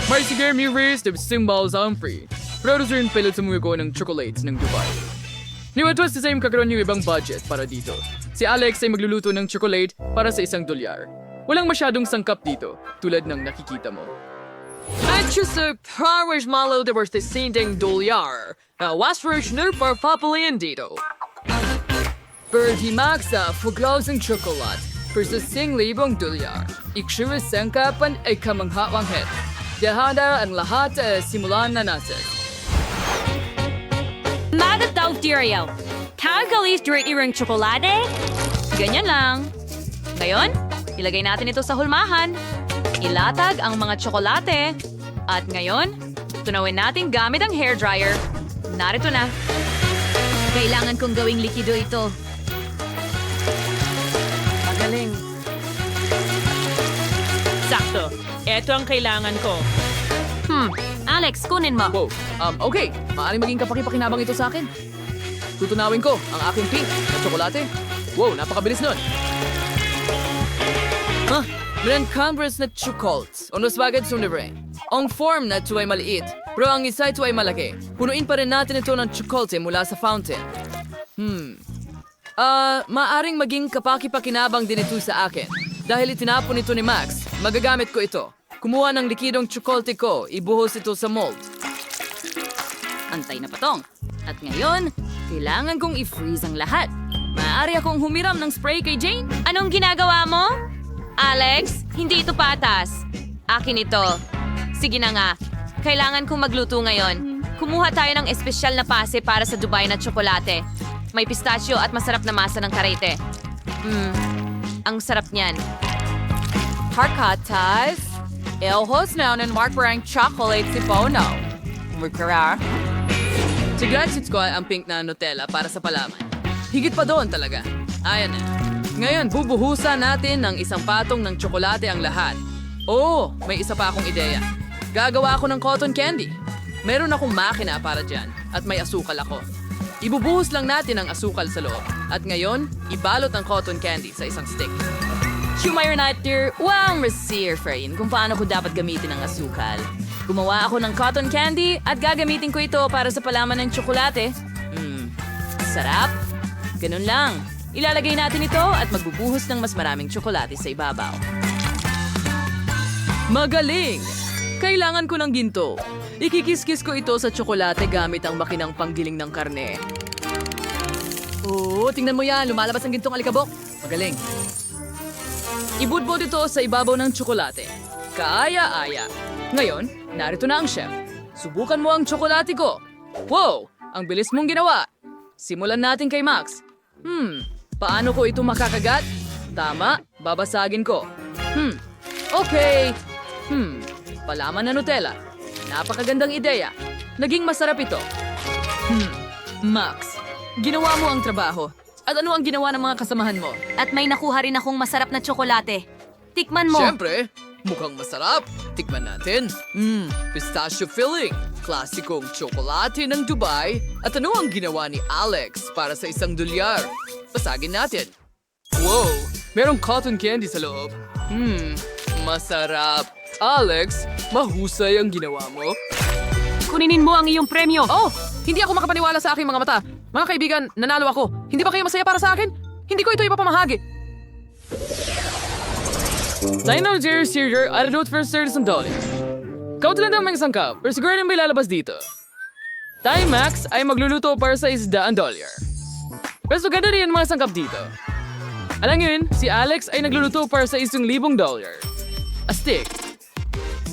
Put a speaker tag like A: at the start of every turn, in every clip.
A: May sige mirrors na symbols ang free. Producer yung pilit sa mga ko ng chocolates ng Dubai. Niwatwas sa same kakaroon yung ibang budget para dito. Si Alex ay magluluto ng chocolate para sa $1. Walang masyadong sangkap dito, tulad ng nakikita mo.
B: At sa powers malo de was the sinding dolyar. Wasfresh no par papalian dito.
A: Birdie Max sa fuglaws ng chocolate versus $1,000. Iksura sangkapan ay kamanghawang head. Dahada ang lahat simulan na natin.
C: Magataw Stereo. Kagalis direct irang tsokolate? Ganyan lang. Ngayon, ilagay natin ito sa hulmahan. Ilatag ang mga tsokolate. At ngayon, tunawin natin gamit ang hairdryer. Narito na. Kailangan kong gawing likido ito.
B: Magaling.
D: Sakto. Ito ang kailangan ko.
C: Alex, kunin mo.
A: Wow, okay. Maaaring maging kapaki-pakinabang ito sa akin. Tutunawin ko ang aking pink na tsokolate. Wow, napakabilis nun. Meron Converse na chocolates. Unos bagay sa libre. Ang form na ito ay maliit, pero ang isa ito ay malaki. Punuin pa rin natin ito ng chocolate mula sa fountain. Maaring maging kapaki-pakinabang din ito sa akin. Dahil itinapon ito ni Max, magagamit ko ito. Kumuha ng likidong chocolate ko, ibuhos ito sa mold.
C: Antay na patong. At ngayon, kailangan kong i-freeze ang lahat. Maaari akong humiram ng spray kay Jane? Anong ginagawa mo? Alex, hindi ito patas. Akin ito. Sige na nga. Kailangan kong magluto ngayon. Kumuha tayo ng espesyal na pase para sa Dubai na tsokolate. May pistachio at masarap na masa ng karete. Ang sarap niyan.
B: Harkatas. Elhos na ng Mark Barang chocolate si Bono. Mukara.
A: Siguraduhin ko ang pink na Nutella para sa palaman. Higit pa doon talaga. Ayan na. Ngayon, bubuhusan natin ng isang patong ng tsokolate ang lahat. Oh, may isa pa akong ideya. Gagawa ako ng cotton candy. Meron akong makina para dyan at may asukal ako. Ibubuhos lang natin ang asukal sa loob. At ngayon, ibalot ang cotton candy sa isang stick.
C: Shumayor natin, wow, Messier Frain, kung paano ko dapat gamitin ang asukal. Gumawa ako ng cotton candy at gagamitin ko ito para sa palaman ng tsokolate. Sarap. Ganun lang. Ilalagay natin ito at magbubuhos ng mas maraming tsokolate sa ibabaw.
A: Magaling! Kailangan ko ng ginto. Ikikis-kis ko ito sa tsokolate gamit ang makinang panggiling ng karne. Oo, tingnan mo yan. Lumalabas ang gintong alikabok. Magaling. Ibudbod ito sa ibabaw ng tsokolate. Kaaya-aya. Ngayon, narito na ang chef. Subukan mo ang tsokolate ko. Wow! Ang bilis mong ginawa. Simulan natin kay Max. Paano ko ito makakagat? Tama, babasagin ko. Okay. Palaman na Nutella. Napakagandang ideya. Naging masarap ito. Max, ginawa mo ang trabaho. At ano ang ginawa ng mga kasamahan mo?
C: At may nakuha rin akong masarap na tsokolate. Tikman mo.
A: Siyempre, mukhang masarap. Tikman natin. Pistachio filling. Klasikong tsokolate ng Dubai. At ano ang ginawa ni Alex para sa $1? Basagin natin. Wow, merong cotton candy sa loob. Masarap. Alex, mahusay ang ginawa mo.
B: Kuninin mo ang iyong premyo.
A: Oh, hindi ako makapaniwala sa aking mga mata. Mga kaibigan, nanalo ako. Hindi ba kayo masaya para sa akin? Hindi ko ito ipapamahagi. Dino Jerry Sear, I don't first $1. Kaunti lang ng isang cup, pero siguro may lalabas dito. Tayo Max ay magluluto para sa $100. Pero ganda rin ang mga sangkap dito. Alam yun, si Alex ay nagluluto para sa $1,000. Astig.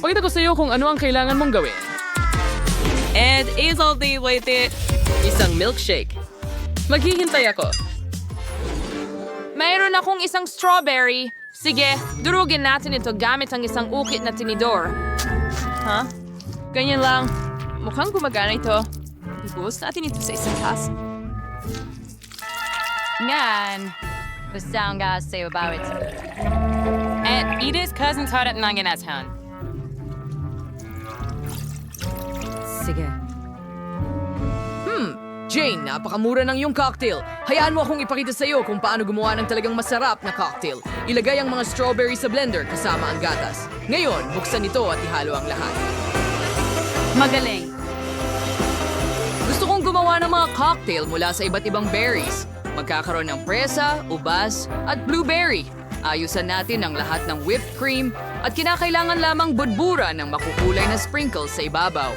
A: Pakita ko sa iyo kung ano ang kailangan mong gawin.
B: And is all the with it.
A: Isang milkshake. Maghihintay ako.
B: Mayroon akong isang strawberry. Sige, durugin natin ito gamit ang isang ukit na tinidor. Ganyan lang. Mukhang gumagana ito. Ibuhos natin ito sa isang taas.
C: Ngan. Basta ang gas sa'yo about it. And Edith's cousin's hot at Nanganashan. Sige.
A: Jane, napakamura ng iyong cocktail. Hayaan mo akong ipakita sa iyo kung paano gumawa ng talagang masarap na cocktail. Ilagay ang mga strawberry sa blender kasama ang gatas. Ngayon, buksan ito at ihalo ang lahat.
C: Magaling.
A: Gusto kong gumawa ng mga cocktail mula sa iba't ibang berries. Magkakaroon ng presa, ubas, at blueberry. Ayusan natin ang lahat ng whipped cream at kinakailangan lamang budbura ng makukulay na sprinkles sa ibabaw.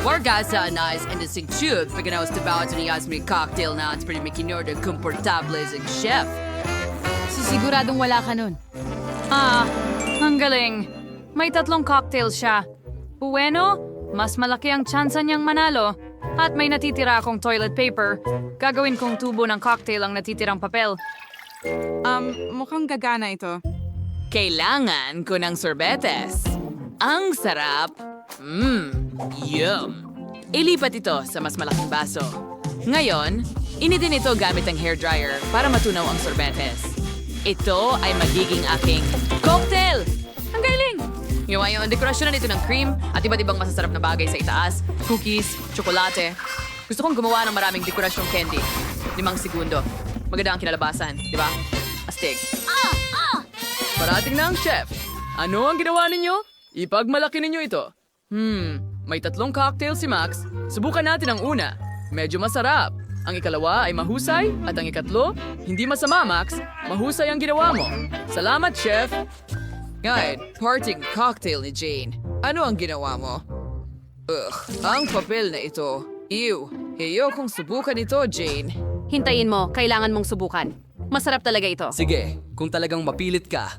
A: Wargasa na is endesing tube pagkanawas na bawat niyas may cocktail na at pwede may kinorder komportable as chef.
C: Sisiguradong wala ka nun. Ang galing. May 3 cocktails siya. Bueno, mas malaki ang tsansa niyang manalo. At may natitira akong toilet paper. Gagawin kong tubo ng cocktail ang natitirang papel.
E: Mukhang gagana ito.
A: Kailangan ko ng sorbetes. Ang sarap! Yum! Ilipat ito sa mas malaking baso. Ngayon, initin ito gamit ang hairdryer para matunaw ang sorbetes. Ito ay magiging aking cocktail! Ang galing! Ngayon, dekorasyonan ito ng cream at iba't ibang masasarap na bagay sa itaas, cookies, tsokolate. Gusto kong gumawa ng maraming dekorasyong candy. 5 segundo. Maganda ang kinalabasan, di ba? Astig. Parating na ang chef. Ano ang ginawa ninyo? Ipagmalaki ninyo ito. May 3 cocktail si Max. Subukan natin ang una. Medyo masarap. Ang ikalawa ay mahusay at ang ikatlo, hindi masama, Max. Mahusay ang ginawa mo. Salamat, chef. Ngayon, parting cocktail ni Jane. Ano ang ginawa mo? Ang papel na ito. Ew, ayokong subukan ito, Jane.
C: Hintayin mo, kailangan mong subukan. Masarap talaga ito.
A: Sige, kung talagang mapilit ka.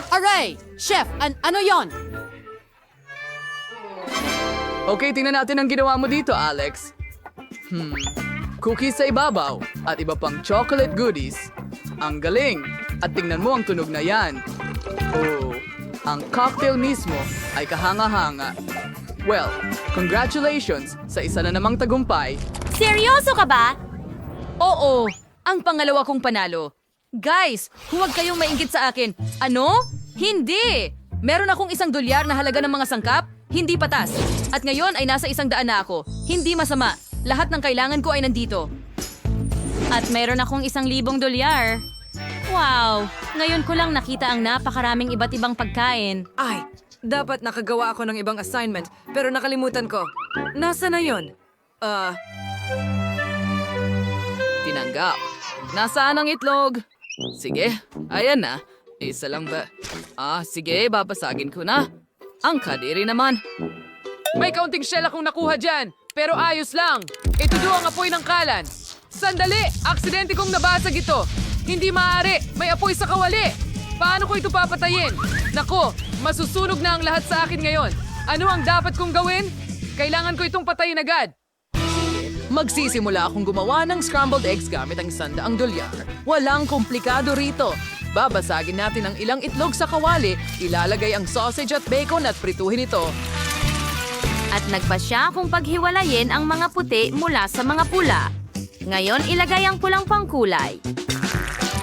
C: Aray! Chef, ano yon?
A: Okay, tingnan natin ang ginawa mo dito, Alex. Cookies sa ibabaw at iba pang chocolate goodies. Ang galing! At tingnan mo ang tunog na yan. Oh, ang cocktail mismo ay kahanga-hanga. Well, congratulations sa isa na namang tagumpay.
C: Seryoso ka ba? Oo, ang pangalawa kong panalo. Guys, huwag kayong mainggit sa akin. Ano? Hindi! Meron akong $1 na halaga ng mga sangkap, hindi patas. At ngayon ay nasa $100 na ako. Hindi masama. Lahat ng kailangan ko ay nandito. At meron akong $1,000. Wow! Ngayon ko lang nakita ang napakaraming iba't ibang pagkain.
B: Ay, dapat nakagawa ako ng ibang assignment, pero nakalimutan ko. Nasa na yun?
A: Tinanggap. Nasaan ang itlog? Sige, ayan na. Isa lang ba? Sige, babasagin ko na. Ang kadiri naman. May kaunting shell akong nakuha dyan, pero ayos lang. Itudo ang apoy ng kalan. Sandali! Aksidente kong nabasag ito. Hindi maaari. May apoy sa kawali. Paano ko ito papatayin? Nako, masusunog na ang lahat sa akin ngayon. Ano ang dapat kong gawin? Kailangan ko itong patayin agad. Magsisimula akong gumawa ng scrambled eggs gamit ang $100. Walang komplikado rito. Babasagin natin ang ilang itlog sa kawali, ilalagay ang sausage at bacon at prituhin ito.
C: At nagpasya kung paghiwalayin ang mga puti mula sa mga pula. Ngayon, ilagay ang pulang pangkulay.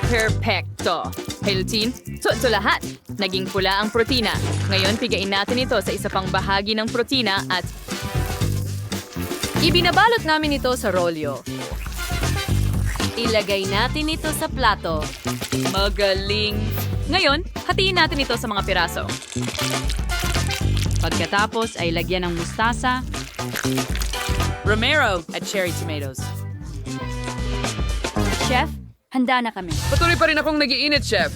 C: Perfecto! Healthy, ito lahat. Naging pula ang protina. Ngayon, pigain natin ito sa isa pang bahagi ng protina at ibinabalot namin ito sa rolyo. Ilagay natin ito sa plato. Magaling! Ngayon, hatiin natin ito sa mga piraso. Pagkatapos ay lagyan ng mustasa, romero at cherry tomatoes. Chef, handa na kami.
A: Patuloy pa rin akong nag-iinit, chef.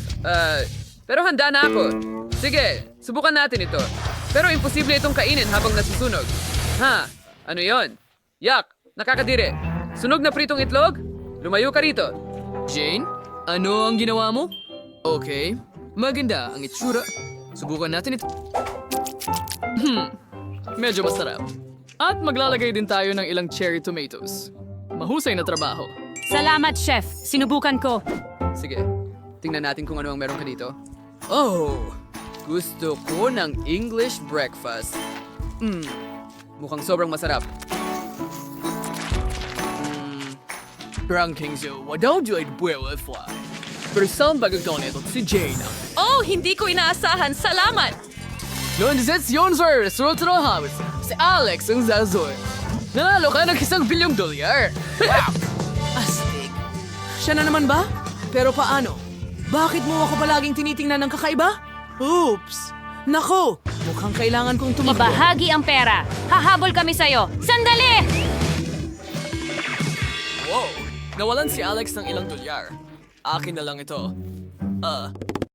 A: Pero handa na ako. Sige, subukan natin ito. Pero imposible itong kainin habang nasusunog. Ano yon? Yak! Nakakadiri. Sunog na pritong itlog? Lumayo ka rito. Jane, ano ang ginawa mo? Okay, maganda ang itsura. Subukan natin ito. Medyo masarap. At maglalagay din tayo ng ilang cherry tomatoes. Mahusay na trabaho.
C: Salamat, Chef. Sinubukan ko.
A: Sige, tingnan natin kung ano ang meron ka dito. Oh, gusto ko ng English breakfast. Mukhang sobrang masarap. Ranking so, wadaw joy buwelo fly. Pero saan bagagdaw nito si Jane?
C: Oh, hindi ko inaasahan. Salamat!
A: Noon sir, resulta ng habit. Si Alex ang zazoy. Nanalo ka ng $1 bilyong. Wow! Astig. Siya na naman ba? Pero paano? Bakit mo ako palaging tinitingnan ng kakaiba? Oops! Naku! Mukhang kailangan kong tumakbo.
C: Ibahagi ang pera. Hahabol kami sa'yo. Sandali!
A: Wow! Nawalan si Alex ng ilang dolyar. Akin na lang ito.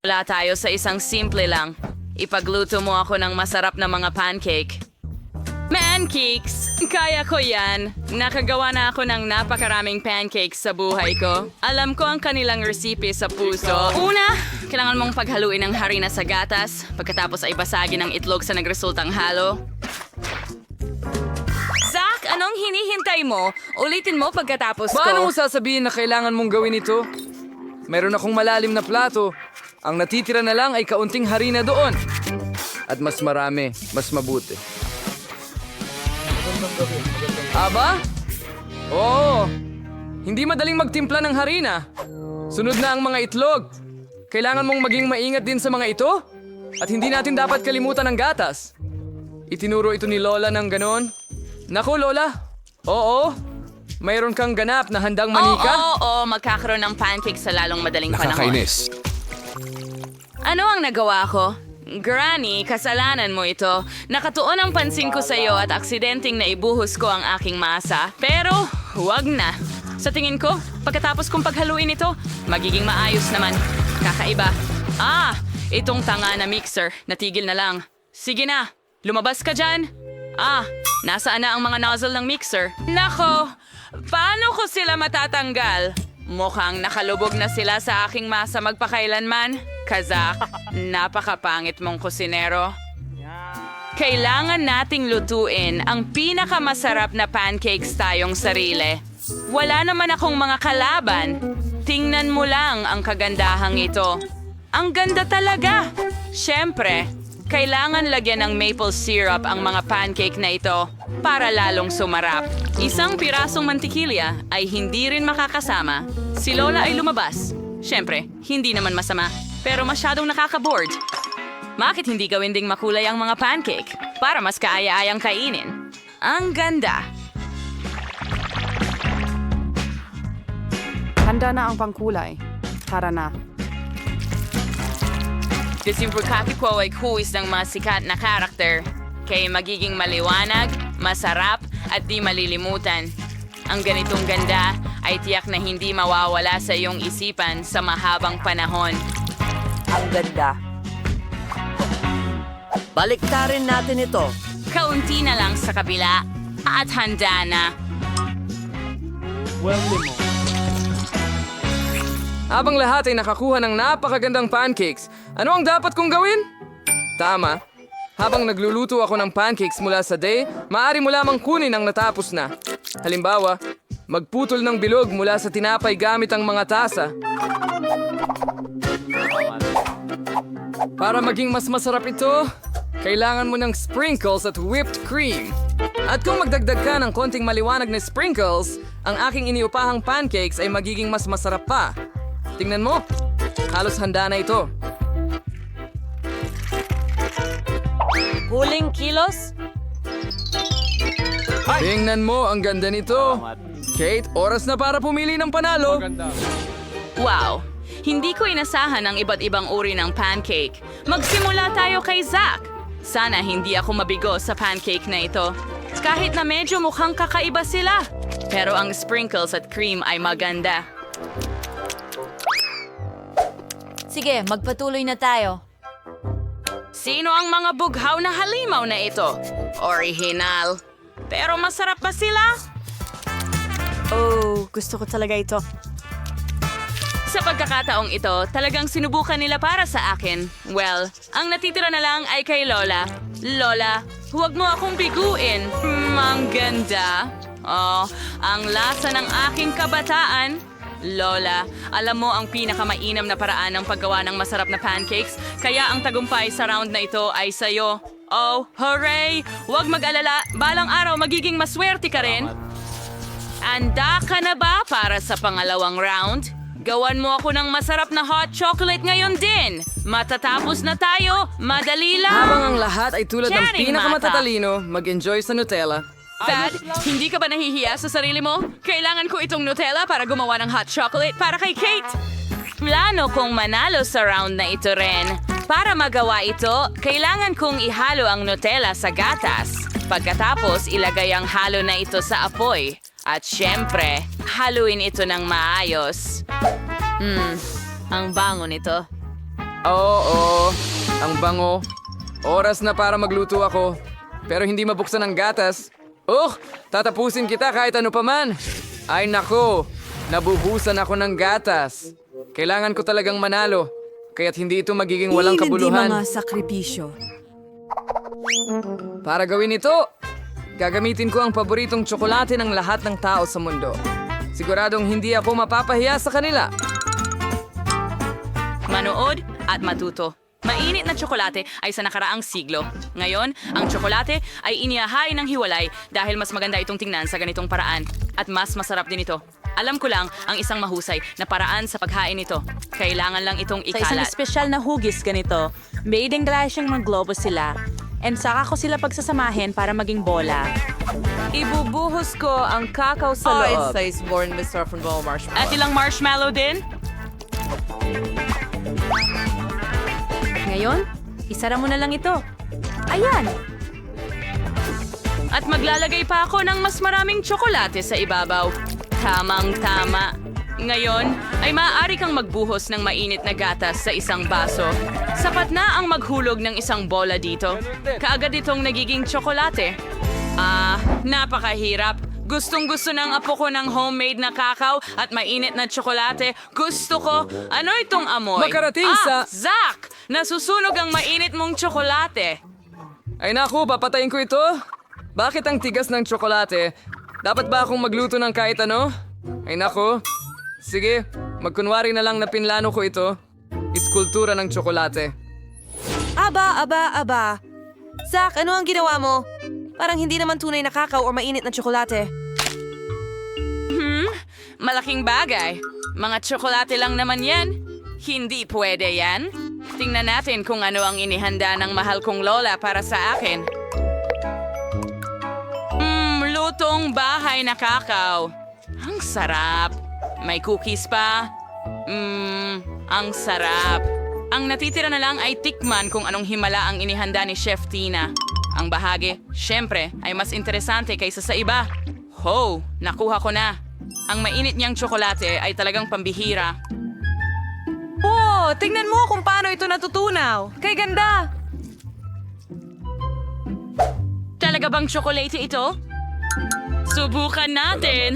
A: Wala tayo sa isang simple lang. Ipagluto mo ako ng masarap na mga pancake. Pancakes! Kaya ko yan. Nakagawa na ako ng napakaraming pancakes sa buhay ko. Alam ko ang kanilang resipe sa puso. Una, kailangan mong paghaluin ang harina sa gatas. Pagkatapos ay basagin ang itlog sa nagresultang halo. Zach, anong hinihintay mo? Ulitin mo pagkatapos ko.
F: Paano mo sasabihin na kailangan mong gawin ito? Meron akong malalim na plato. Ang natitira na lang ay kaunting harina doon. At mas marami, mas mabuti. Aba? Oo. Hindi madaling magtimpla ng harina. Sunod na ang mga itlog. Kailangan mong maging maingat din sa mga ito. At hindi natin dapat kalimutan ang gatas. Itinuro ito ni Lola ng ganon. Naku, Lola. Oo. Mayroon kang ganap na handang manika?
A: Oo, magkakaroon ng pancake sa lalong madaling panahon.
G: Nakakainis.
A: Ano ang nagawa ko? Granny, kasalanan mo ito. Nakatuon ang pansin ko sa iyo at aksidenteng naibuhos ko ang aking masa. Pero, huwag na. Sa tingin ko, pagkatapos kong paghaluin ito, magiging maayos naman. Kakaiba. Itong tanga na mixer. Natigil na lang. Sige na, lumabas ka dyan. Nasaan na ang mga nozzle ng mixer? Nako, paano ko sila matatanggal? Mukhang nakalubog na sila sa aking masa magpakailanman. Kazak, napakapangit mong kusinero. Kailangan nating lutuin ang pinakamasarap na pancakes tayong sarili. Wala naman akong mga kalaban. Tingnan mo lang ang kagandahang ito. Ang ganda talaga! Siyempre, kailangan lagyan ng maple syrup ang mga pancake na ito para lalong sumarap. Isang pirasong mantikilya ay hindi rin makakasama. Si Lola ay lumabas. Siyempre, hindi naman masama, pero masyadong nakaka-bored. Bakit hindi gawin ding makulay ang mga pancake para mas kaaya-ayang kainin? Ang ganda!
E: Handa na ang pangkulay. Tara na.
A: Disimpurkaki ko ay kuwis ng mga sikat na karakter. Kaya magiging maliwanag, masarap, at di malilimutan. Ang ganitong ganda ay tiyak na hindi mawawala sa iyong isipan sa mahabang panahon.
H: Ang ganda. Baliktarin natin ito.
A: Kaunti na lang sa kabila at handa na.
F: Habang lahat ay nakakuha ng napakagandang pancakes, ano ang dapat kong gawin? Tama. Habang nagluluto ako ng pancakes mula sa day, maaari mo lamang kunin ang natapos na. Halimbawa, magputol ng bilog mula sa tinapay gamit ang mga tasa. Para maging mas masarap ito, kailangan mo ng sprinkles at whipped cream. At kung magdagdag ka ng konting maliwanag na sprinkles, ang aking iniupahang pancakes ay magiging mas masarap pa. Tingnan mo, halos handa na ito.
H: Huling kilos?
F: Tingnan mo, ang ganda nito. Kate, oras na para pumili ng panalo.
A: Wow! Hindi ko inasahan ang iba't ibang uri ng pancake. Magsimula tayo kay Zach. Sana hindi ako mabigo sa pancake na ito. Kahit na medyo mukhang kakaiba sila. Pero ang sprinkles at cream ay maganda.
C: Sige, magpatuloy na tayo.
A: Sino ang mga bughaw na halimaw na ito? Original. Pero masarap ba sila?
H: Oh, gusto ko talaga ito.
A: Sa pagkakataong ito, talagang sinubukan nila para sa akin. Well, ang natitira na lang ay kay Lola. Lola, huwag mo akong biguin. Ang ganda. Oh, ang lasa ng aking kabataan. Lola, alam mo ang pinakamainam na paraan ng paggawa ng masarap na pancakes, kaya ang tagumpay sa round na ito ay sa'yo. Oh, hooray! Huwag mag-alala, balang araw magiging maswerte ka rin. Anda ka na ba para sa pangalawang round? Gawan mo ako ng masarap na hot chocolate ngayon din. Matatapos na tayo, madali lang.
F: Habang ang lahat ay tulad ng
A: Charing
F: pinakamatatalino, mag-enjoy sa Nutella.
A: Thad, hindi ka ba nahihiya sa sarili mo? Kailangan ko itong Nutella para gumawa ng hot chocolate para kay Kate. Plano kong manalo sa round na ito rin.
C: Para magawa ito, kailangan kong ihalo ang Nutella sa gatas. Pagkatapos, ilagay ang halo na ito sa apoy. At syempre, haluin ito ng maayos. Ang bango nito.
F: Oo, ang bango. Oras na para magluto ako. Pero hindi mabuksan ang gatas. Tatapusin kita kahit ano pa man. Ay nako, nabubusan ako ng gatas. Kailangan ko talagang manalo. Kaya't hindi ito magiging walang kabuluhan.
H: sakripisyo.
F: Para gawin ito, gagamitin ko ang paboritong tsokolate ng lahat ng tao sa mundo. Siguradong hindi ako mapapahiya sa kanila.
C: Manood at matuto. Mainit na tsokolate ay sa nakaraang siglo. Ngayon, ang tsokolate ay inihahain ng hiwalay dahil mas maganda itong tingnan sa ganitong paraan. At mas masarap din ito. Alam ko lang ang isang mahusay na paraan sa paghain nito. Kailangan lang itong
G: Sa isang
C: ikalat.
G: espesyal na hugis ganito, may glasyang ng globo sila. And saka ko sila pagsasamahin para maging bola.
A: Ibubuhos ko ang kakao sa loob.
C: At ilang marshmallow din?
G: Ngayon, isara mo na lang ito. Ayan!
C: At maglalagay pa ako ng mas maraming tsokolate sa ibabaw. Tamang-tama. Ngayon, ay maaari kang magbuhos ng mainit na gatas sa isang baso. Sapat na ang maghulog ng isang bola dito. Kaagad itong nagiging tsokolate. Napakahirap. Gustong-gusto ng apo ko ng homemade na kakao at mainit na tsokolate. Gusto ko. Ano itong amoy?
F: Makarating sa-
C: Zach! Nasusunog ang mainit mong tsokolate.
F: Ay naku, papatayin ko ito. Bakit ang tigas ng tsokolate? Dapat ba akong magluto ng kahit ano? Ay naku. Sige, magkunwari na lang na pinlano ko ito. Iskultura ng tsokolate.
I: Aba. Zach, ano ang ginawa mo? Parang hindi naman tunay na kakao o mainit na tsokolate.
C: Malaking bagay. Mga tsokolate lang naman yan. Hindi pwede yan. Tingnan natin kung ano ang inihanda ng mahal kong lola para sa akin. Lutong bahay na kakao. Ang sarap. May cookies pa. Ang sarap. Ang natitira na lang ay tikman kung anong himala ang inihanda ni Chef Tina. Ang bahagi, syempre, ay mas interesante kaysa sa iba. Ho, nakuha ko na. Ang mainit niyang tsokolate ay talagang pambihira.
I: Tingnan mo kung paano ito natutunaw. Kay ganda!
C: Talaga bang tsokolate ito? Subukan natin.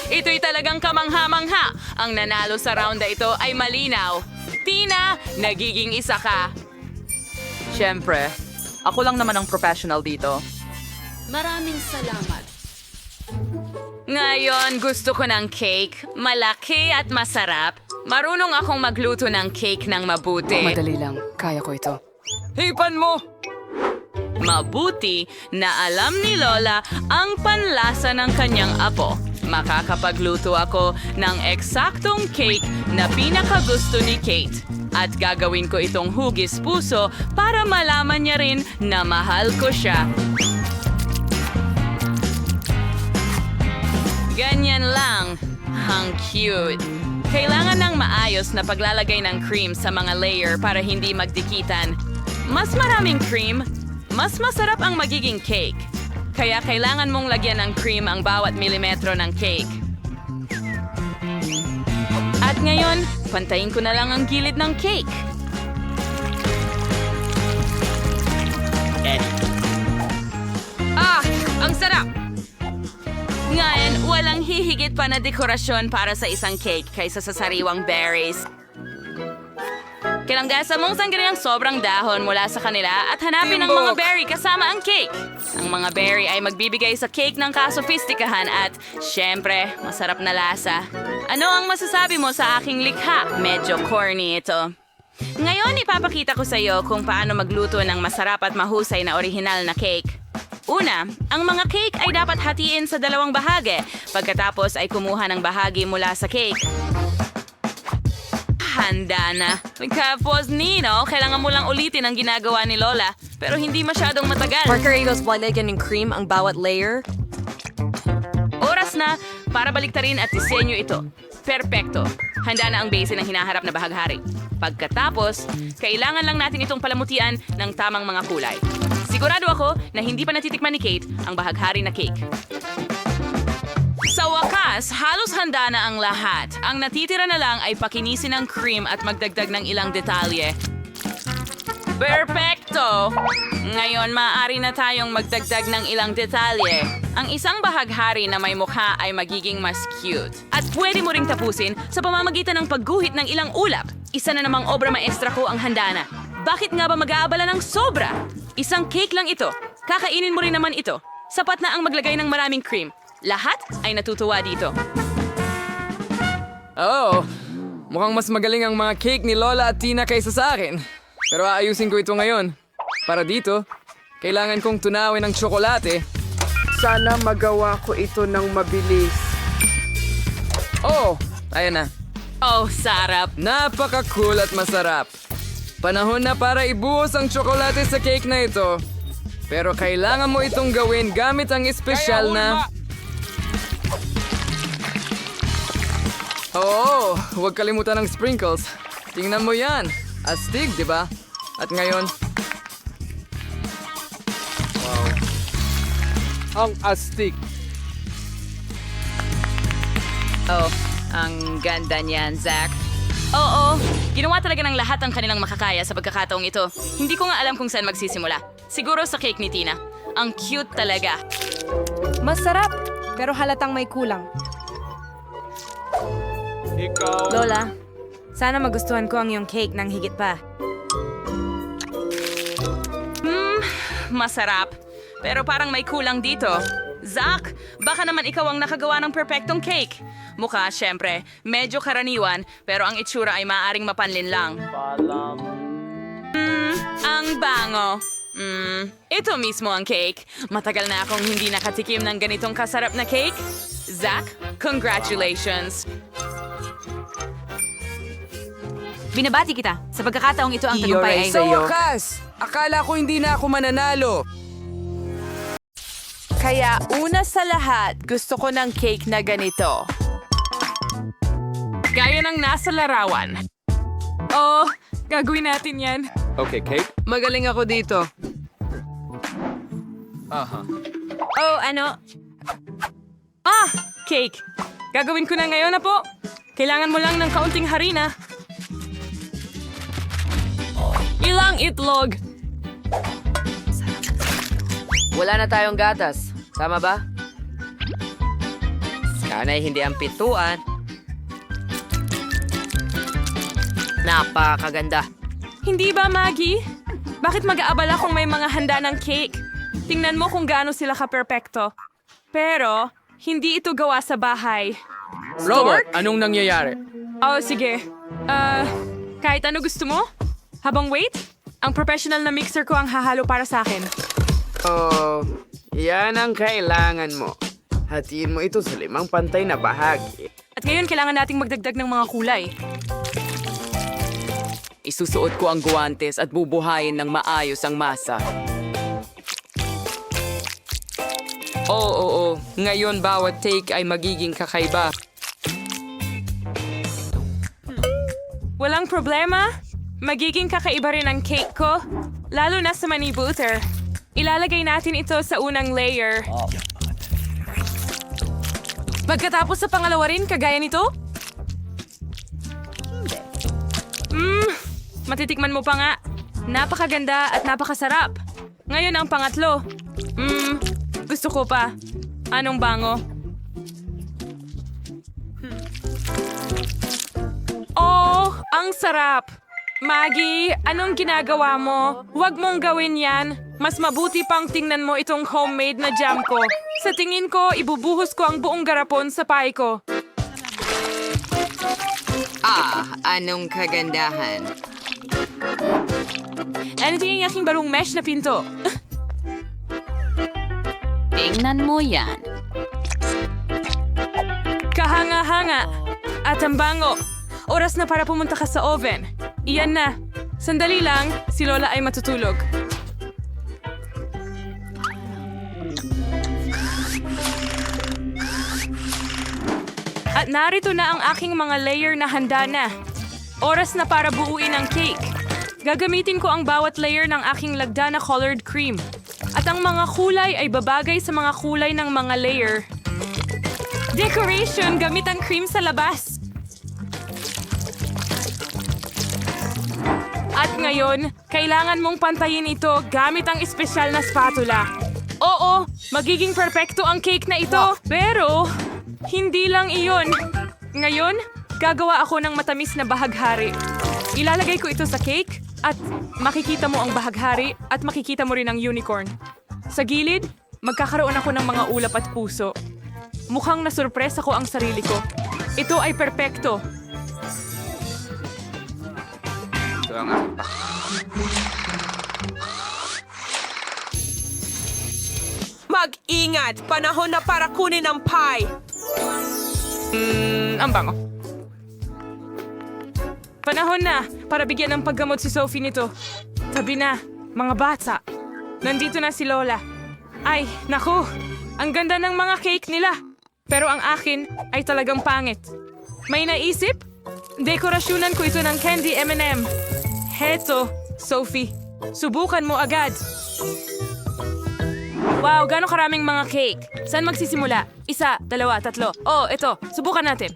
C: Ito'y talagang kamangha-mangha. Ang nanalo sa round na ito ay malinaw. Tina, nagiging isa ka.
A: Siyempre, ako lang naman ang professional dito.
C: Maraming salamat. Ngayon, gusto ko ng cake. Malaki at masarap. Marunong akong magluto ng cake ng mabuti.
E: Madali lang. Kaya ko ito.
F: Hipan mo!
C: Mabuti na alam ni Lola ang panlasa ng kanyang apo. Makakapagluto ako ng eksaktong cake na pinakagusto ni Kate. At gagawin ko itong hugis puso para malaman niya rin na mahal ko siya. Ganyan lang. Ang cute. Kailangan ng maayos na paglalagay ng cream sa mga layer para hindi magdikitan. Mas maraming cream, mas masarap ang magiging cake. Kaya kailangan mong lagyan ng cream ang bawat milimetro ng cake. At ngayon, pantayin ko na lang ang gilid ng cake. Ang sarap! Ngayon, walang hihigit pa na dekorasyon para sa isang cake kaysa sa sariwang berries. Kilanggasan mong sanggariang sobrang dahon mula sa kanila at hanapin ang mga berry kasama ang cake. Ang mga berry ay magbibigay sa cake ng kasofistikahan at, syempre, masarap na lasa. Ano ang masasabi mo sa aking likha? Medyo corny ito. Ngayon, ipapakita ko sa iyo kung paano magluto ng masarap at mahusay na orihinal na cake. Una, ang mga cake ay dapat hatiin sa dalawang bahagi. Pagkatapos ay kumuha ng bahagi mula sa cake. Handa na. Kapos, Nino, kailangan mo lang ulitin ang ginagawa ni Lola. Pero hindi masyadong matagal.
I: Margaritos, lalagyan ng cream ang bawat layer.
C: Oras na para baliktarin at disenyo ito. Perpekto. Handa na ang base ng hinaharap na bahaghari. Pagkatapos, kailangan lang natin itong palamutian ng tamang mga kulay. Sigurado ako na hindi pa natitikman ni Kate ang bahaghari na cake. Sa wakas, halos handa na ang lahat. Ang natitira na lang ay pakinisin ng cream at magdagdag ng ilang detalye. Perfecto! Ngayon, maaari na tayong magdagdag ng ilang detalye. Ang isang bahaghari na may mukha ay magiging mas cute. At pwede mo ring tapusin sa pamamagitan ng pagguhit ng ilang ulap. Isa na namang obra maestra ko ang handa na. Bakit nga ba mag-aabala ng sobra? Isang cake lang ito. Kakainin mo rin naman ito. Sapat na ang maglagay ng maraming cream. Lahat ay natutuwa dito.
F: Oh, mukhang mas magaling ang mga cake ni Lola at Tina kaysa sa akin. Pero aayusin ko ito ngayon. Para dito, kailangan kong tunawin ang tsokolate.
E: Sana magawa ko ito ng mabilis.
F: Oh, ayan na.
C: Oh, sarap.
F: Napaka-cool at masarap. Panahon na para ibuhos ang tsokolate sa cake na ito. Pero kailangan mo itong gawin gamit ang espesyal na... Oo, huwag kalimutan ng sprinkles. Tingnan mo yan. Astig, di ba? At ngayon... Wow. Ang astig.
C: Oh, ang ganda niyan, Zach. Oo, ginawa talaga ng lahat ang kanilang makakaya sa pagkakataong ito. Hindi ko nga alam kung saan magsisimula. Siguro sa cake ni Tina. Ang cute talaga.
I: Masarap, pero halatang may kulang.
G: Lola, sana magustuhan ko ang iyong cake ng higit pa.
C: Masarap. Pero parang may kulang dito. Zach, baka naman ikaw ang nakagawa ng perfectong cake. Mukha, syempre, medyo karaniwan, pero ang itsura ay maaaring mapanlin lang. Ang bango. Ito mismo ang cake. Matagal na akong hindi nakatikim ng ganitong kasarap na cake. Zach, congratulations.
G: Binabati kita. Sa pagkakataong ito ang tagumpay ay...
F: Sa wakas! Akala ko hindi na ako mananalo.
E: Kaya una sa lahat, gusto ko ng cake na ganito.
A: Gaya ng nasa larawan. Oh, gagawin natin yan.
F: Okay, Kate.
A: Magaling ako dito.
C: Oh, ano? Ah, cake. Gagawin ko na ngayon na po. Kailangan mo lang ng kaunting harina. Ilang itlog.
H: Wala na tayong gatas. Tama ba? Sana'y hindi ang pintuan. Napakaganda.
C: Hindi ba, Maggie? Bakit mag-aabala kung may mga handa ng cake? Tingnan mo kung gaano sila ka-perpekto. Pero, hindi ito gawa sa bahay.
F: Robot, anong nangyayari?
C: Oh, sige. Kahit ano gusto mo? Habang wait, ang professional na mixer ko ang hahalo para sa akin.
E: Oh, yan ang kailangan mo. Hatiin mo ito sa 5 pantay na bahagi.
C: At ngayon, kailangan nating magdagdag ng mga kulay.
A: Isusuot ko ang guwantes at bubuhayin ng maayos ang masa. Oo. Ngayon bawat take ay magiging kakaiba.
C: Walang problema. Magiging kakaiba rin ang cake ko, lalo na sa mani butter. Ilalagay natin ito sa unang layer. Pagkatapos sa pangalawa rin, kagaya nito? Matitikman mo pa nga. Napakaganda at napakasarap. Ngayon ang pangatlo. Gusto ko pa. Anong bango? Oh, ang sarap! Maggie, anong ginagawa mo? Huwag mong gawin yan. Mas mabuti pang tingnan mo itong homemade na jam ko. Sa tingin ko, ibubuhos ko ang buong garapon sa pie ko.
A: Anong kagandahan?
C: Ano tingin ang aking barong mesh na pinto?
A: Tingnan mo yan.
C: Kahanga-hanga. At ang bango. Oras na para pumunta ka sa oven. Iyan na. Sandali lang, si Lola ay matutulog. At narito na ang aking mga layer na handa na.
G: Oras na para buuin ang cake. Gagamitin ko ang bawat layer ng aking lagda na colored cream. At ang mga kulay ay babagay sa mga kulay ng mga layer. Decoration gamit ang cream sa labas. At ngayon, kailangan mong pantayin ito gamit ang espesyal na spatula. Oo, magiging perpekto ang cake na ito. Pero, hindi lang iyon. Ngayon, gagawa ako ng matamis na bahaghari. Ilalagay ko ito sa cake at makikita mo ang bahaghari at makikita mo rin ang unicorn. Sa gilid, magkakaroon ako ng mga ulap at puso. Mukhang nasurpresa ko ang sarili ko. Ito ay perpekto.
I: Mag-ingat! Panahon na para kunin ang pie!
G: Ang bango. Panahon na para bigyan ng paggamot si Sophie nito. Tabi na, mga bata. Nandito na si Lola. Ay, naku! Ang ganda ng mga cake nila. Pero ang akin ay talagang pangit. May naisip? Dekorasyonan ko ito ng candy M&M. Heto, Sophie. Subukan mo agad. Wow, gano'ng karaming mga cake. Saan magsisimula? 1, 2, 3. Oh, ito. Subukan natin.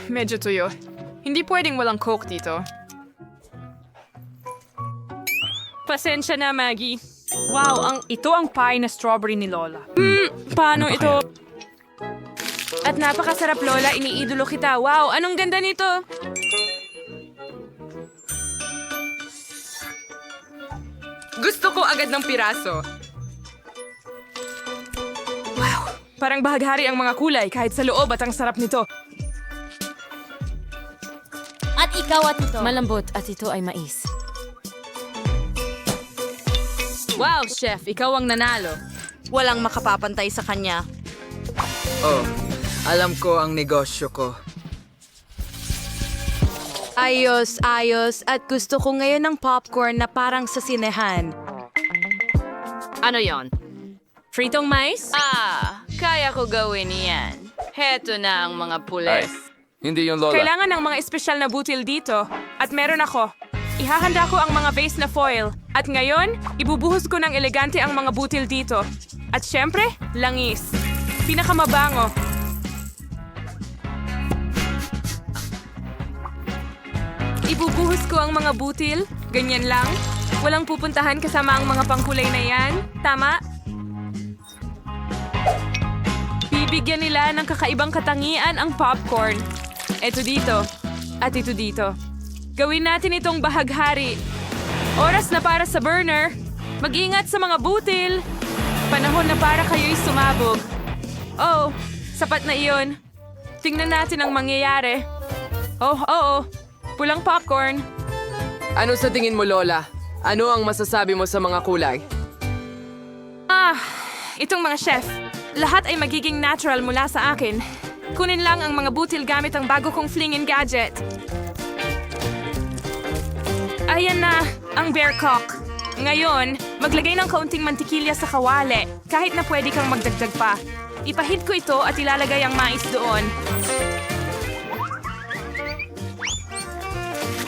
G: Medyo tuyo. Hindi pwedeng walang coke dito. Pasensya na, Maggie. Wow, ito ang pie na strawberry ni Lola. Paano ito? At napakasarap, Lola. Iniidolo kita. Wow, anong ganda nito? Gusto ko agad ng piraso. Wow, parang bahaghari ang mga kulay kahit sa loob at ang sarap nito.
C: At ikaw at ito. Malambot at ito ay mais.
G: Wow, chef, ikaw ang nanalo.
I: Walang makapapantay sa kanya.
F: Oh, alam ko ang negosyo ko.
I: Ayos, ayos. At gusto ko ngayon ng popcorn na parang sa sinehan.
C: Ano yon? Fritong mais?
A: Kaya ko gawin yan. Heto na ang mga pules.
F: Hindi yung Lola.
G: Kailangan ng mga espesyal na butil dito. At meron ako. Ihahanda ko ang mga vase na foil. At ngayon, ibubuhos ko ng elegante ang mga butil dito. At syempre, langis. Pinakamabango. Ibubuhos ko ang mga butil. Ganyan lang. Walang pupuntahan kasama ang mga pangkulay na yan. Tama? Bibigyan nila ng kakaibang katangian ang popcorn. Ito dito. At ito dito. Gawin natin itong bahaghari. Oras na para sa burner. Mag-ingat sa mga butil. Panahon na para kayo'y sumabog. Oh, sapat na iyon. Tingnan natin ang mangyayari. Oh, oo. Pulang popcorn.
F: Ano sa tingin mo, Lola? Ano ang masasabi mo sa mga kulay?
G: Itong mga chef. Lahat ay magiging natural mula sa akin. Kunin lang ang mga butil gamit ang bago kong flingin gadget. Ayan na, ang bear cock. Ngayon, maglagay ng kaunting mantikilya sa kawali, kahit na pwede kang magdagdag pa. Ipahid ko ito at ilalagay ang mais doon.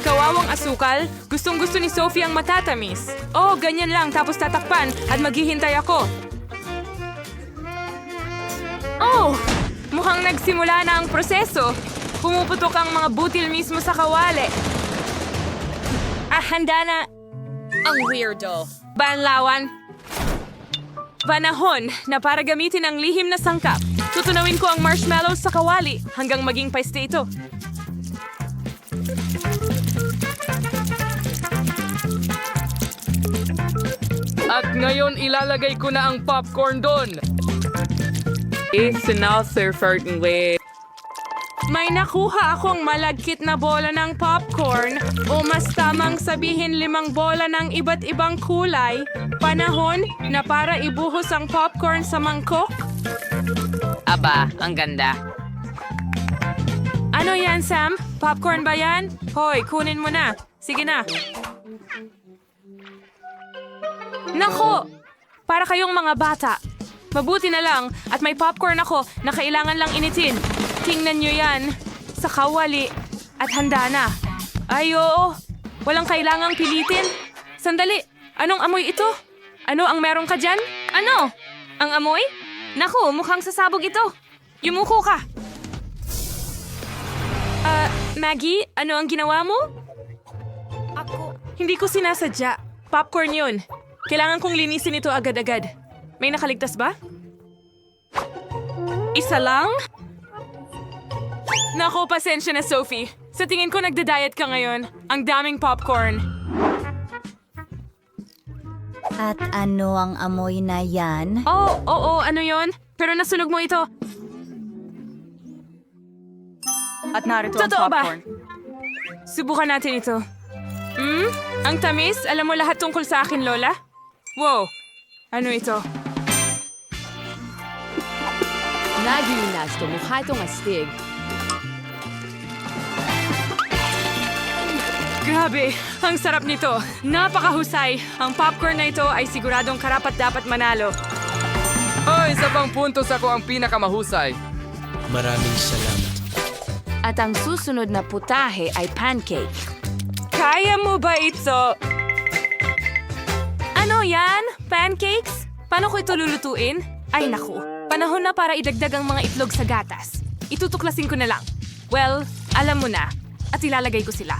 G: Kawawang asukal, gustong-gusto ni Sophie ang matatamis. Oh, ganyan lang, tapos tatakpan at maghihintay ako. Oh, mukhang nagsimula na ang proseso. Pumuputok ang mga butil mismo sa kawali. Handa na.
C: Ang weirdo.
G: Banlawan. Panahon na para gamitin ang lihim na sangkap. Tutunawin ko ang marshmallows sa kawali hanggang maging paste ito.
F: At ngayon ilalagay ko na ang popcorn doon.
G: May nakuha akong malagkit na bola ng popcorn o mas tamang sabihin 5 bola ng iba't ibang kulay. Panahon na para ibuhos ang popcorn sa mangkok.
A: Aba, ang ganda.
G: Ano yan, Sam? Popcorn ba yan? Hoy, kunin mo na. Sige na. Nako! Para kayong mga bata. Mabuti na lang at may popcorn ako na kailangan lang initin. Tingnan nyo yan. Sa kawali. At handa na. Ay, oo. Walang kailangang pilitin. Sandali. Anong amoy ito? Ano ang meron ka dyan?
C: Ano? Ang amoy? Naku, mukhang sasabog ito. Yumuko ka.
G: Maggie, ano ang ginawa mo? Hindi ko sinasadya. Popcorn yun. Kailangan kong linisin ito agad-agad. May nakaligtas ba? Isa lang? Naku, pasensya na, Sophie. Sa tingin ko nagda-diet ka ngayon. Ang daming popcorn.
J: At ano ang amoy na yan?
G: Oo, ano yon? Pero nasunog mo ito.
I: At narito
G: Totoo ba? Subukan natin ito. Ang tamis? Alam mo lahat tungkol sa akin, Lola? Wow! Ano ito?
A: Nagiinas to, mukha itong astig.
G: Grabe! Ang sarap nito! Napakahusay! Ang popcorn na ito ay siguradong karapat-dapat manalo.
F: Oh, isa pang puntos ako ang pinakamahusay.
K: Maraming salamat.
C: At ang susunod na putahe ay pancake.
G: Kaya mo ba ito? Ano yan? Pancakes? Paano ko ito lulutuin? Ay naku, panahon na para idagdag ang mga itlog sa gatas. Itutuklasin ko na lang. Well, alam mo na. At ilalagay ko sila.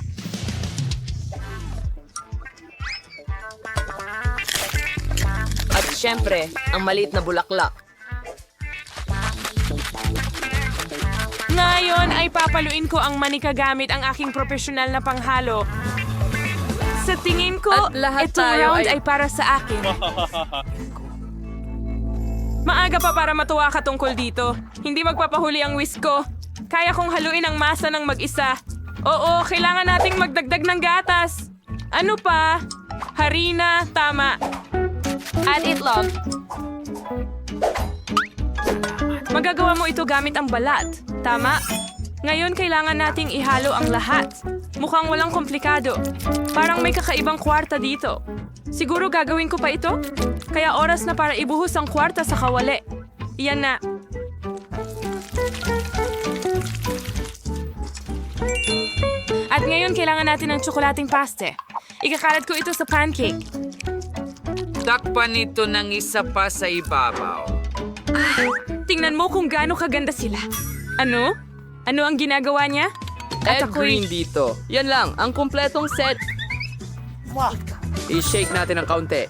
H: At syempre, ang maliit na bulaklak.
G: Ngayon ay papaluin ko ang manika gamit ang aking profesional na panghalo. Sa tingin ko,
A: At lahat
G: itong
A: tayo
G: round
A: ay-
G: ay para sa akin. Maaga pa para matuwa ka tungkol dito. Hindi magpapahuli ang whisk ko. Kaya kong haluin ang masa ng mag-isa. Oo, kailangan nating magdagdag ng gatas. Ano pa? Harina, tama.
C: At itlog.
G: Magagawa mo ito gamit ang balat. Tama? Ngayon kailangan nating ihalo ang lahat. Mukhang walang komplikado. Parang may kakaibang kwarta dito. Siguro gagawin ko pa ito? Kaya oras na para ibuhos ang kwarta sa kawali. Iyan na. At ngayon kailangan natin ng tsokolating paste. Ikakalat ko ito sa pancake.
E: Takpan ito ng isa pa sa ibabaw.
G: Tingnan mo kung gaano kaganda sila. Ano? Ano ang ginagawa niya? At
F: Ed Green dito. Yan lang, ang kumpletong set. I-shake natin ng kaunti.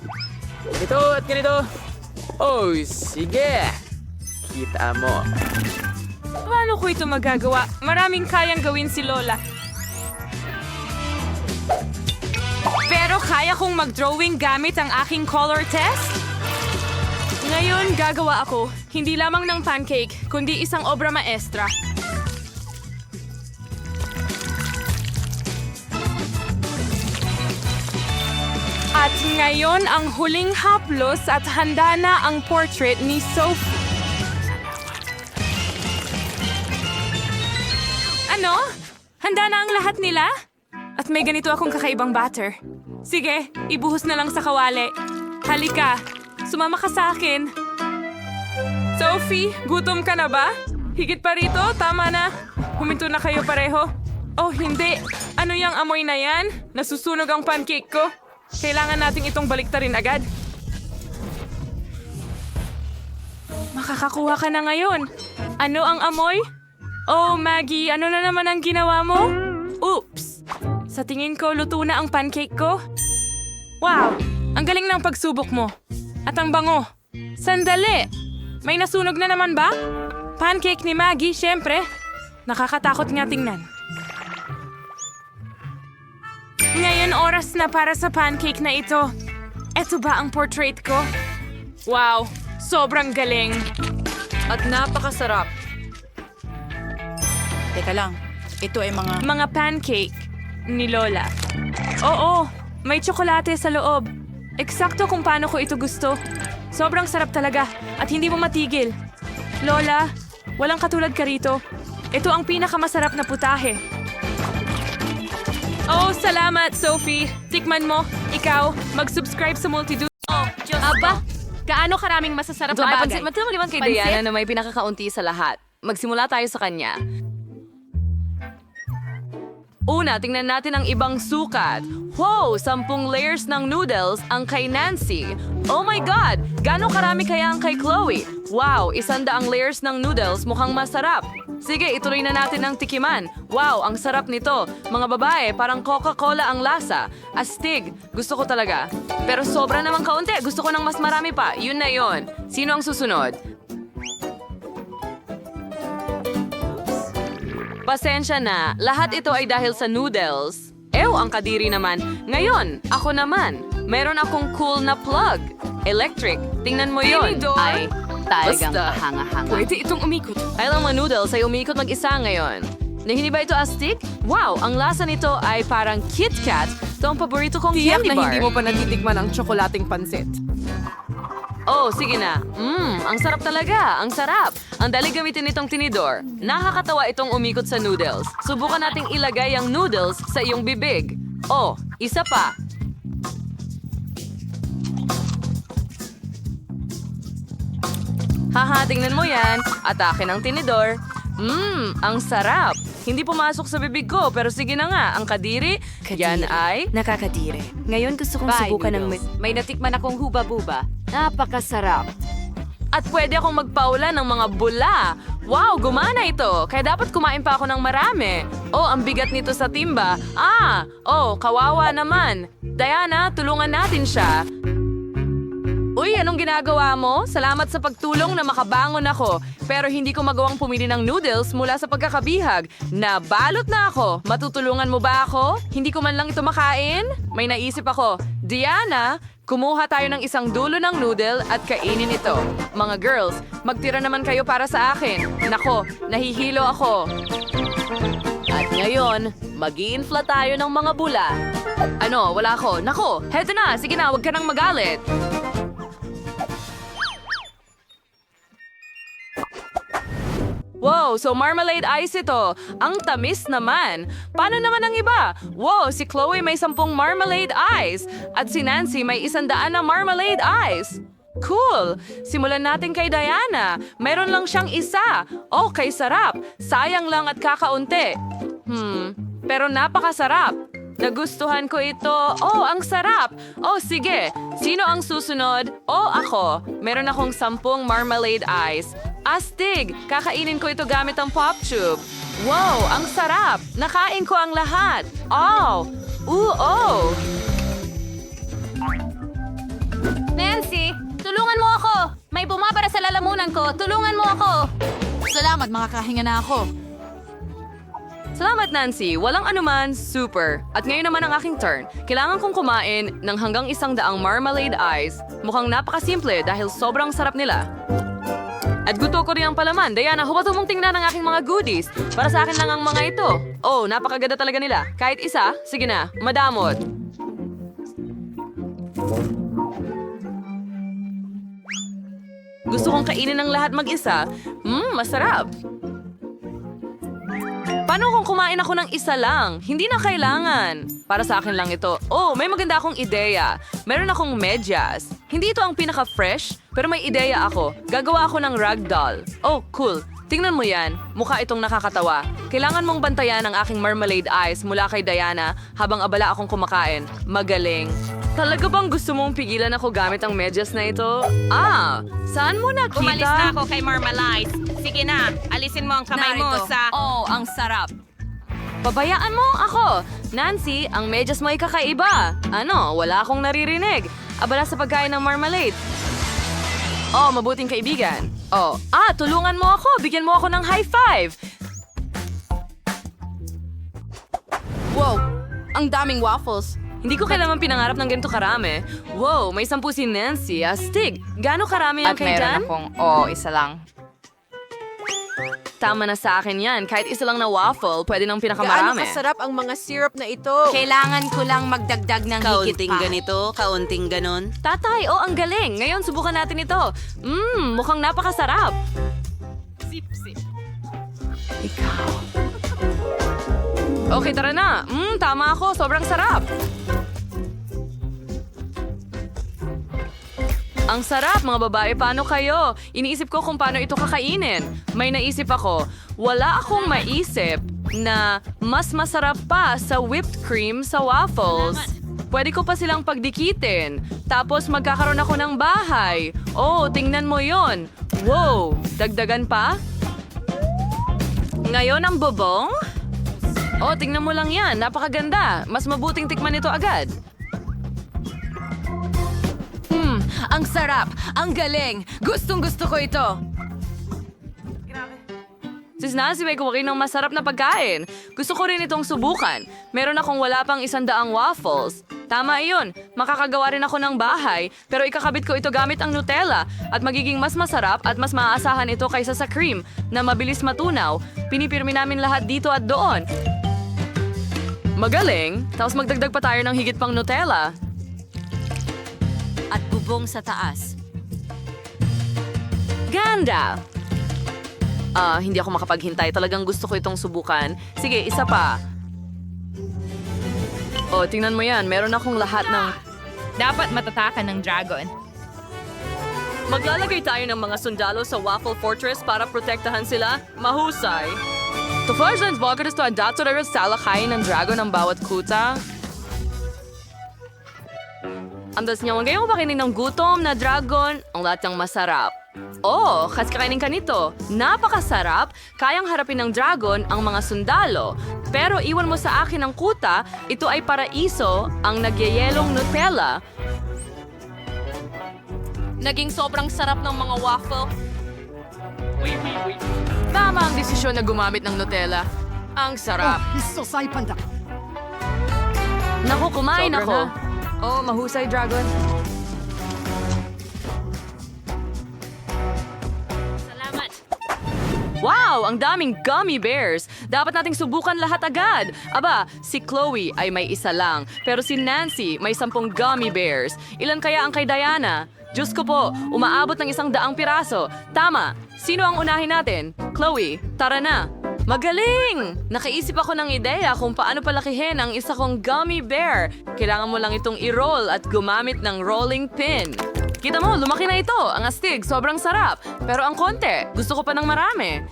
F: Ito at ganito. Oh, sige. Kita mo.
G: Paano ko ito magagawa? Maraming kayang gawin si Lola. Pero kaya kong mag-drawing gamit ang aking color test? Ngayon, gagawa ako. Hindi lamang ng pancake, kundi isang obra maestra. At ngayon, ang huling haplos at handa na ang portrait ni Sophie. Ano? Handa na ang lahat nila? At may ganito akong kakaibang batter. Sige, ibuhos na lang sa kawali. Halika, sumama ka sa akin. Sophie, gutom ka na ba? Higit pa rito, tama na. Huminto na kayo pareho. Oh, hindi. Ano yung amoy na yan? Nasusunog ang pancake ko. Kailangan nating itong baliktarin agad. Makakakuha ka na ngayon. Ano ang amoy? Oh, Maggie, ano na naman ang ginawa mo? Oops! Sa tingin ko, luto na ang pancake ko. Wow! Ang galing ng pagsubok mo. At ang bango. Sandali! May nasunog na naman ba? Pancake ni Maggie, syempre. Nakakatakot nga tingnan. Ngayon oras na para sa pancake na ito. Ito ba ang portrait ko? Wow! Sobrang galing.
A: At napakasarap.
I: Teka lang, ito ay
G: Mga pancake ni Lola. Oo, may tsokolate sa loob. Eksakto kung paano ko ito gusto. Sobrang sarap talaga at hindi mo matigil. Lola, walang katulad ka rito. Ito ang pinakamasarap na putahe. Oh, salamat, Sophie. Tikman mo. Ikaw, mag-subscribe sa Multidude. Oh,
C: Aba, gaano karaming masasarap na bagay.
H: Matulungan kay Diana na may pinakakaunti sa lahat.
C: magsimula tayo sa kanya. Una, tingnan natin ang ibang sukat. Wow, 10 layers ng noodles ang kay Nancy. Oh my God! Gano'ng karami kaya ang kay Chloe? Wow, 100 layers ng noodles, mukhang masarap. Sige, ituloy na natin ang tikiman. Wow, ang sarap nito. Mga babae, parang Coca-Cola ang lasa. Astig, gusto ko talaga. Pero sobra namang kaunti, gusto ko ng mas marami pa. Yun na yun. Sino ang susunod? Pasensya na, lahat ito ay dahil sa noodles. Ew, ang kadiri naman. Ngayon, ako naman. Meron akong cool na plug. Electric. Tingnan mo yun. Ay, talagang hanga-hanga.
G: Pwede itong umikot.
C: Ay lang mga noodles ay umikot mag-isa ngayon. Hindi ba ito astig? Wow, ang lasa nito ay parang Kit Kat. Ito ang paborito kong
A: Tiyak
C: candy
A: na
C: bar.
A: hindi mo pa natitikman ang tsokolating pansit.
C: Oh, sige na. Ang sarap talaga. Ang sarap. Ang dali gamitin itong tinidor. Nakakatawa itong umikot sa noodles. Subukan nating ilagay ang noodles sa iyong bibig. Oh, isa pa. Haha, tingnan mo yan. Atake ng tinidor. Ang sarap. Hindi pumasok sa bibig ko, pero sige na nga. Ang kadiri, yan ay...
I: Nakakadire. Ngayon gusto kong subukan ng
C: May natikman akong huba-buba. Napakasarap. At pwede akong magpaula ng mga bula. Wow, gumana ito. Kaya dapat kumain pa ako ng marami. Oh, ang bigat nito sa timba. Kawawa naman. Diana, tulungan natin siya. Uy, anong ginagawa mo? Salamat sa pagtulong na makabangon ako. Pero hindi ko magawang pumili ng noodles mula sa pagkakabihag. Nabalot na ako. Matutulungan mo ba ako? Hindi ko man lang ito makain? May naisip ako. Diana, kumuha tayo ng isang dulo ng noodle at kainin ito. Mga girls, magtira naman kayo para sa akin. Nako, nahihilo ako. At ngayon, mag-i-infla tayo ng mga bula. Ano, wala ako. Nako, heto na. Sige na, huwag ka nang magalit. Wow, so marmalade ice ito. Ang tamis naman. Paano naman ang iba? Wow, si Chloe may 10 marmalade ice. At si Nancy may 100 na marmalade ice. Cool! Simulan natin kay Diana. Meron lang siyang isa. Okay, sarap. Sayang lang at kakaunti. Pero napakasarap. Nagustuhan ko ito. Oh, ang sarap. Oh, sige. Sino ang susunod? Oh, ako. Meron akong 10 marmalade ice. Astig! Kakainin ko ito gamit ang pop tube. Wow, ang sarap! Nakain ko ang lahat. Oh!
J: Nancy, tulungan mo ako! May bumabara sa lalamunan ko. Tulungan mo ako!
I: Salamat, makakahinga na ako.
C: Salamat, Nancy. Walang anuman, super. At ngayon naman ang aking turn. Kailangan kong kumain ng hanggang 100 marmalade ice. Mukhang napakasimple dahil sobrang sarap nila. At gusto ko rin ang palaman. Diana, huwag mong tingnan ang aking mga goodies. Para sa akin lang ang mga ito. Oh, napakaganda talaga nila. Kahit isa, sige na, madamot. Gusto kong kainin ng lahat mag-isa. Masarap. Paano kung kumain ako ng isa lang? Hindi na kailangan. Para sa akin lang ito. Oh, may maganda akong ideya. Meron akong medyas. Hindi ito ang pinaka-fresh, pero may ideya ako. Gagawa ako ng ragdoll. Oh, cool. Tingnan mo yan. Mukha itong nakakatawa. Kailangan mong bantayan ang aking marmalade ice mula kay Diana habang abala akong kumakain. Magaling. Talaga bang gusto mong pigilan ako gamit ang medyas na ito? Saan mo nakita?
G: Umalis na ako kay Marmalade. Sige na, alisin mo ang kamay mo sa...
C: Oh, ang sarap. Pabayaan mo ako. Nancy, ang medyas mo ay kakaiba. Ano, wala akong naririnig. Abala sa pagkain ng marmalade. Oh, mabuting kaibigan. Oh, tulungan mo ako. Bigyan mo ako ng high five.
I: Wow, ang daming waffles.
C: Hindi ko kailangan pinangarap ng ganito karami. Wow, may 10 si Nancy. Astig. Gaano karami ang kay Dan?
I: isa lang.
C: Tama na sa akin yan. Kahit isa lang na waffle, pwede nang
I: Gaano
C: pinakamarami.
I: kasarap ang mga syrup na ito.
J: Kailangan ko lang magdagdag ng higit pa.
H: kaunting ganon.
C: Tatay, ang galing. Ngayon, subukan natin ito. Mukhang napakasarap. Okay, tara na. Tama ako. Sobrang sarap.
A: Ang sarap, mga babae. Paano kayo? Iniisip ko kung paano ito kakainin. May naisip ako. Wala akong maisip na mas masarap pa sa whipped cream sa waffles. Pwede ko pa silang pagdikitin. Tapos magkakaroon ako ng bahay. Oh, tingnan mo yon. Wow, dagdagan pa? Ngayon ang bubong? Oh, tingnan mo lang yan. Napakaganda. Mas mabuting tikman ito agad.
I: Ang sarap! Ang galing! Gustong-gusto ko ito!
A: Sis Nancy, may kumain ng masarap na pagkain. Gusto ko rin itong subukan. Meron akong wala pang 100 waffles. Tama iyon. Makakagawa rin ako ng bahay, pero ikakabit ko ito gamit ang Nutella at magiging mas masarap at mas maaasahan ito kaysa sa cream na mabilis matunaw. Pinipirmi namin lahat dito at doon. Magaling. Tapos magdagdag pa tayo ng higit pang Nutella.
C: At bubong sa taas.
A: Ganda! Hindi ako makapaghintay. Talagang gusto ko itong subukan. Sige, isa pa. Oh, tingnan mo yan. Meron akong lahat ng...
G: Dapat matatakan ng dragon.
A: Maglalagay tayo ng mga sundalo sa Waffle Fortress para protektahan sila. Mahusay. Tufarzans bakit ito ang datorero sa lakayin ng dragon ng bawat kuta? Andas niya, ngayon ba kinin ng gutom na dragon? Ang lahat ng masarap. Oh, kas kakainin ka nito. Napakasarap. Kayang harapin ng dragon ang mga sundalo. Pero iwan mo sa akin ang kuta, ito ay paraiso, ang nagyayelong Nutella.
J: Naging sobrang sarap ng mga waffle.
A: Tama ang desisyon na gumamit ng Nutella. Ang sarap. Naku, kumain
F: Sobra
A: ako.
F: na.
A: Oh, mahusay, dragon.
C: Salamat.
A: Wow! Ang daming gummy bears! Dapat nating subukan lahat agad. Aba, si Chloe ay may isa lang. Pero si Nancy may 10 gummy bears. Ilan kaya ang kay Diana? Diyos ko po, umaabot ng 100 piraso. Tama! Sino ang unahin natin? Chloe, tara na! Magaling! Nakaisip ako ng ideya kung paano palakihin ang isa kong gummy bear. Kailangan mo lang itong i-roll at gumamit ng rolling pin. Kita mo, lumaki na ito. Ang astig, sobrang sarap. Pero ang konti, gusto ko pa ng marami.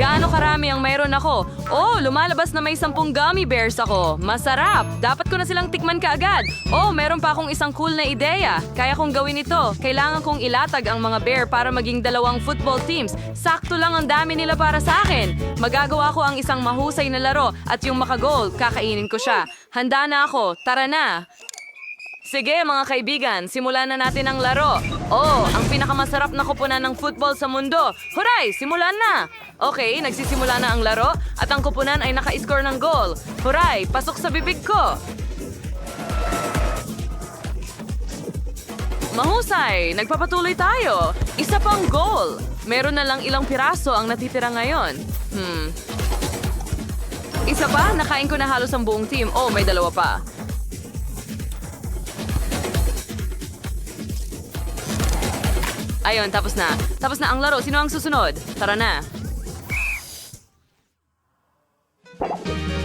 A: Gaano karami ang mayroon ako? Oh, lumalabas na may 10 gummy bears ako. Masarap! Dapat ko na silang tikman kaagad. Oh, meron pa akong isang cool na ideya. Kaya kong gawin ito. Kailangan kong ilatag ang mga bear para maging 2 football teams. Sakto lang ang dami nila para sa akin. Magagawa ko ang isang mahusay na laro at yung makagol, kakainin ko siya. Handa na ako. Tara na! Sige mga kaibigan, simulan na natin ang laro. Oh, ang pinakamasarap na kupunan ng football sa mundo. Huray, simulan na! Okay, nagsisimula na ang laro at ang kupunan ay naka-score ng goal. Huray, pasok sa bibig ko! Mahusay, nagpapatuloy tayo. Isa pang goal. Meron na lang ilang piraso ang natitira ngayon. Isa pa, nakain ko na halos ang buong team. Oh, may 2 pa. Ayun, tapos na. Tapos na ang laro. Sino ang susunod? Tara na.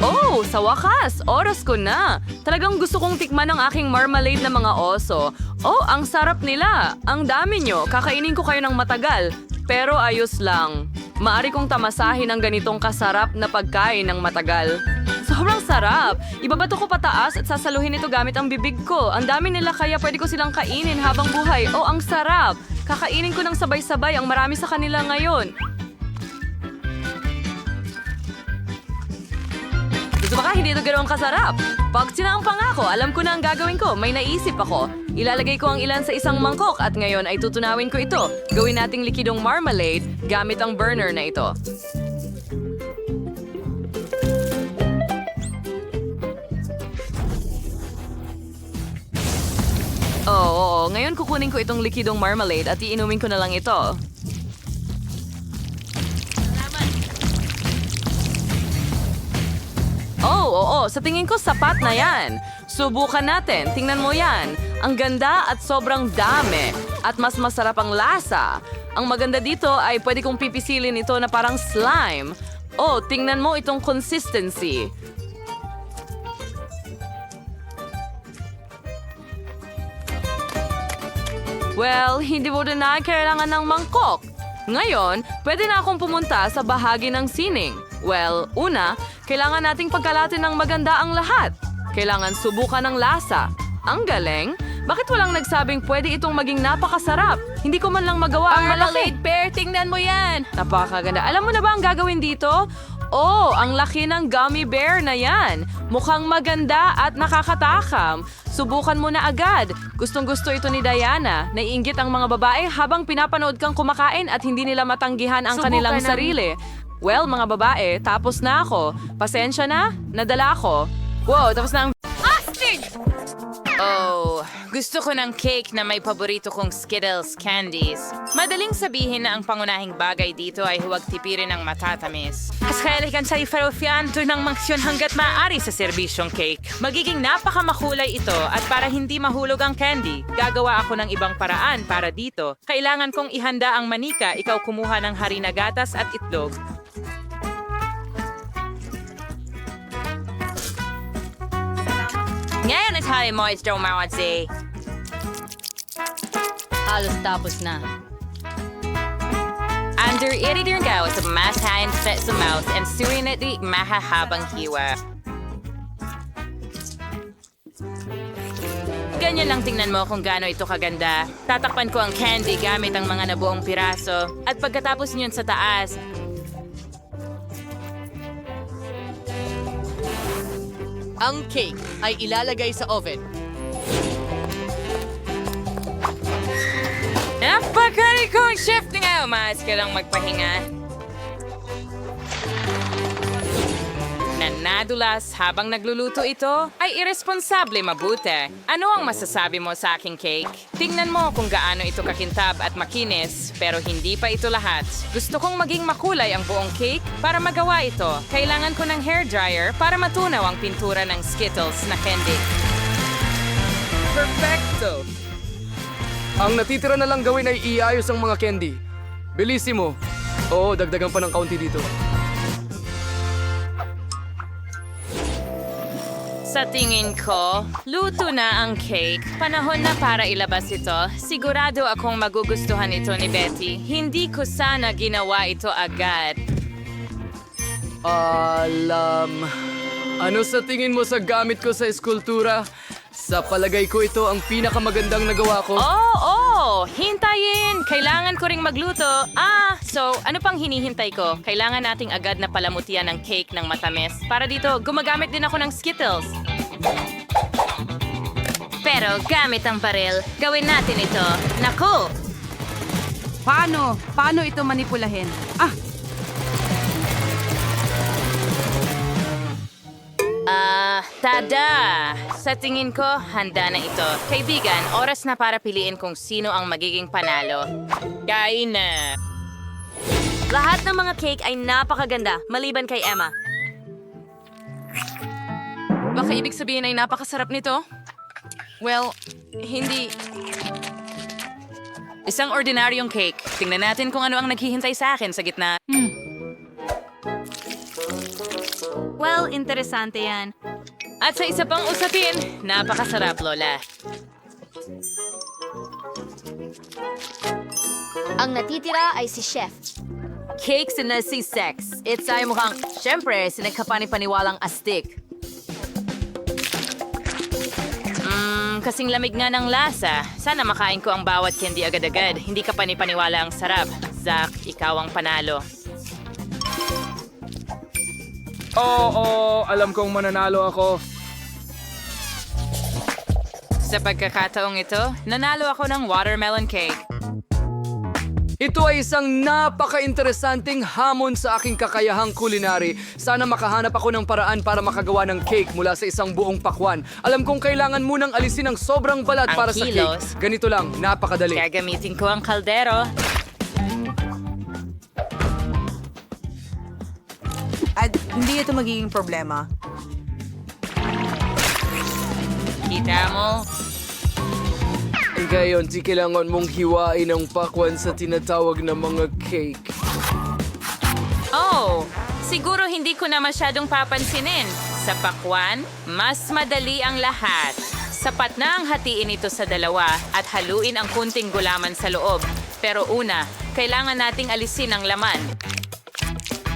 A: Oh, sa wakas! Oras ko na! Talagang gusto kong tikman ang aking marmalade na mga oso. Oh, ang sarap nila! Ang dami nyo! Kakainin ko kayo ng matagal. Pero ayos lang. Maari kong tamasahin ang ganitong kasarap na pagkain ng matagal. Sobrang sarap! Ibabato ko pataas at sasaluhin ito gamit ang bibig ko. Ang dami nila kaya pwede ko silang kainin habang buhay. Oh, ang sarap! Kakainin ko ng sabay-sabay ang marami sa kanila ngayon. Gusto ba ka hindi ito ganoong kasarap? Pag sinampang ako, alam ko na ang gagawin ko. May naisip ako. Ilalagay ko ang ilan sa isang mangkok at ngayon ay tutunawin ko ito. Gawin nating likidong marmalade gamit ang burner na ito. Oo. Ngayon kukunin ko itong likidong marmalade at iinumin ko na lang ito. Oo. Sa tingin ko sapat na yan. Subukan natin. Tingnan mo yan. Ang ganda at sobrang dami. At mas masarap ang lasa. Ang maganda dito ay pwede kong pipisilin ito na parang slime. Oh, tingnan mo itong consistency.
B: Well, hindi mo rin na kailangan ng mangkok. Ngayon, pwede na akong pumunta sa bahagi ng sining. Well, una, kailangan nating pagkalatin ng maganda ang lahat. Kailangan subukan ng lasa. Ang galing! Bakit walang nagsabing pwede itong maging napakasarap? Hindi ko man lang magawa ang malaki.
C: Pear, tingnan mo yan!
B: Napakaganda. Alam mo na ba ang gagawin dito? Oh, ang laki ng gummy bear na yan. Mukhang maganda at nakakatakam. Subukan mo na agad. Gustong-gusto ito ni Diana. Naiinggit ang mga babae habang pinapanood kang kumakain at hindi nila matanggihan ang kanilang sarili. Well, mga babae, tapos na ako. Pasensya na, nadala ako. Wow, tapos na ang...
C: Oh, gusto ko ng cake na may paborito kong Skittles candies. Madaling sabihin na ang pangunahing bagay dito ay huwag tipirin ng matatamis. Mas kailigan sa iferofian to ng mangsyon hanggat maaari sa serbisyong cake. Magiging napakamakulay ito at para hindi mahulog ang candy, gagawa ako ng ibang paraan para dito. Kailangan kong ihanda ang manika, ikaw kumuha ng harina gatas at itlog. Ngayon at tayo mo ito mawatsi.
H: Halos tapos na.
C: Under editor go sa masahin set sa mouth and surin at di mahahabang hiwa. Ganyan lang tingnan mo kung gaano ito kaganda. Tatakpan ko ang candy gamit ang mga nabuong piraso. At pagkatapos niyon sa taas,
A: Ang cake ay ilalagay sa oven.
C: napakali kong chef nga. Umaas ka lang magpahinga. Nadulas habang nagluluto ito ay irresponsable mabuti. Ano ang masasabi mo sa aking cake? Tingnan mo kung gaano ito kakintab at makinis, pero hindi pa ito lahat. Gusto kong maging makulay ang buong cake. Para magawa ito, kailangan ko ng hairdryer para matunaw ang pintura ng Skittles na candy.
F: Perfecto! Ang natitira na lang gawin ay iayos ang mga candy. Bilisimo. Oo, dagdagan pa ng kaunti dito.
C: Sa tingin ko, luto na ang cake. Panahon na para ilabas ito. Sigurado akong magugustuhan ito ni Betty. Hindi ko sana ginawa ito agad.
F: Ano sa tingin mo sa gamit ko sa eskultura? Sa palagay ko ito ang pinakamagandang nagawa ko.
C: Hintayin! Kailangan ko ring magluto. So ano pang hinihintay ko? Kailangan nating agad na palamutian ng cake ng matamis. Para dito, gumagamit din ako ng Skittles. Pero gamit ang baril, gawin natin ito. Naku!
I: Paano ito manipulahin?
C: Tada! Sa tingin ko, handa na ito. Kaibigan, oras na para piliin kung sino ang magiging panalo. Kain na!
H: Lahat ng mga cake ay napakaganda, maliban kay Emma.
B: Baka ibig sabihin ay napakasarap nito? Well, hindi.
C: Isang ordinaryong cake. Tingnan natin kung ano ang naghihintay sa akin sa gitna.
H: Well, interesante yan.
C: At sa isa pang usapin, napakasarap, Lola.
J: Ang natitira ay si Chef.
H: Cakes na si Sex. It's ay mukhang, syempre, sinagkapani-paniwalang astig.
C: Kasing lamig nga ng lasa. Sana makain ko ang bawat candy agad-agad. Hindi ka panipaniwala ang sarap. Zach, ikaw ang panalo.
F: Oo, alam kong mananalo ako.
C: Sa pagkakataong ito, nanalo ako ng watermelon cake.
F: Ito ay isang napaka-interesanting hamon sa aking kakayahang kulinary. Sana makahanap ako ng paraan para makagawa ng cake mula sa isang buong pakwan. Alam kong kailangan munang alisin ang sobrang balat
C: Ang
F: para sa
C: kilos.
F: cake. Ganito lang, napakadali.
C: Gagamitin ko ang kaldero.
I: At hindi ito magiging problema.
C: Kita mo?
F: Ngayon, di kailangan mong hiwain ang pakwan sa tinatawag na mga cake.
C: Siguro hindi ko na masyadong papansinin. Sa pakwan, mas madali ang lahat.
B: Sapat na ang hatiin ito sa dalawa at haluin ang kunting gulaman sa loob. Pero una, kailangan nating alisin ang laman.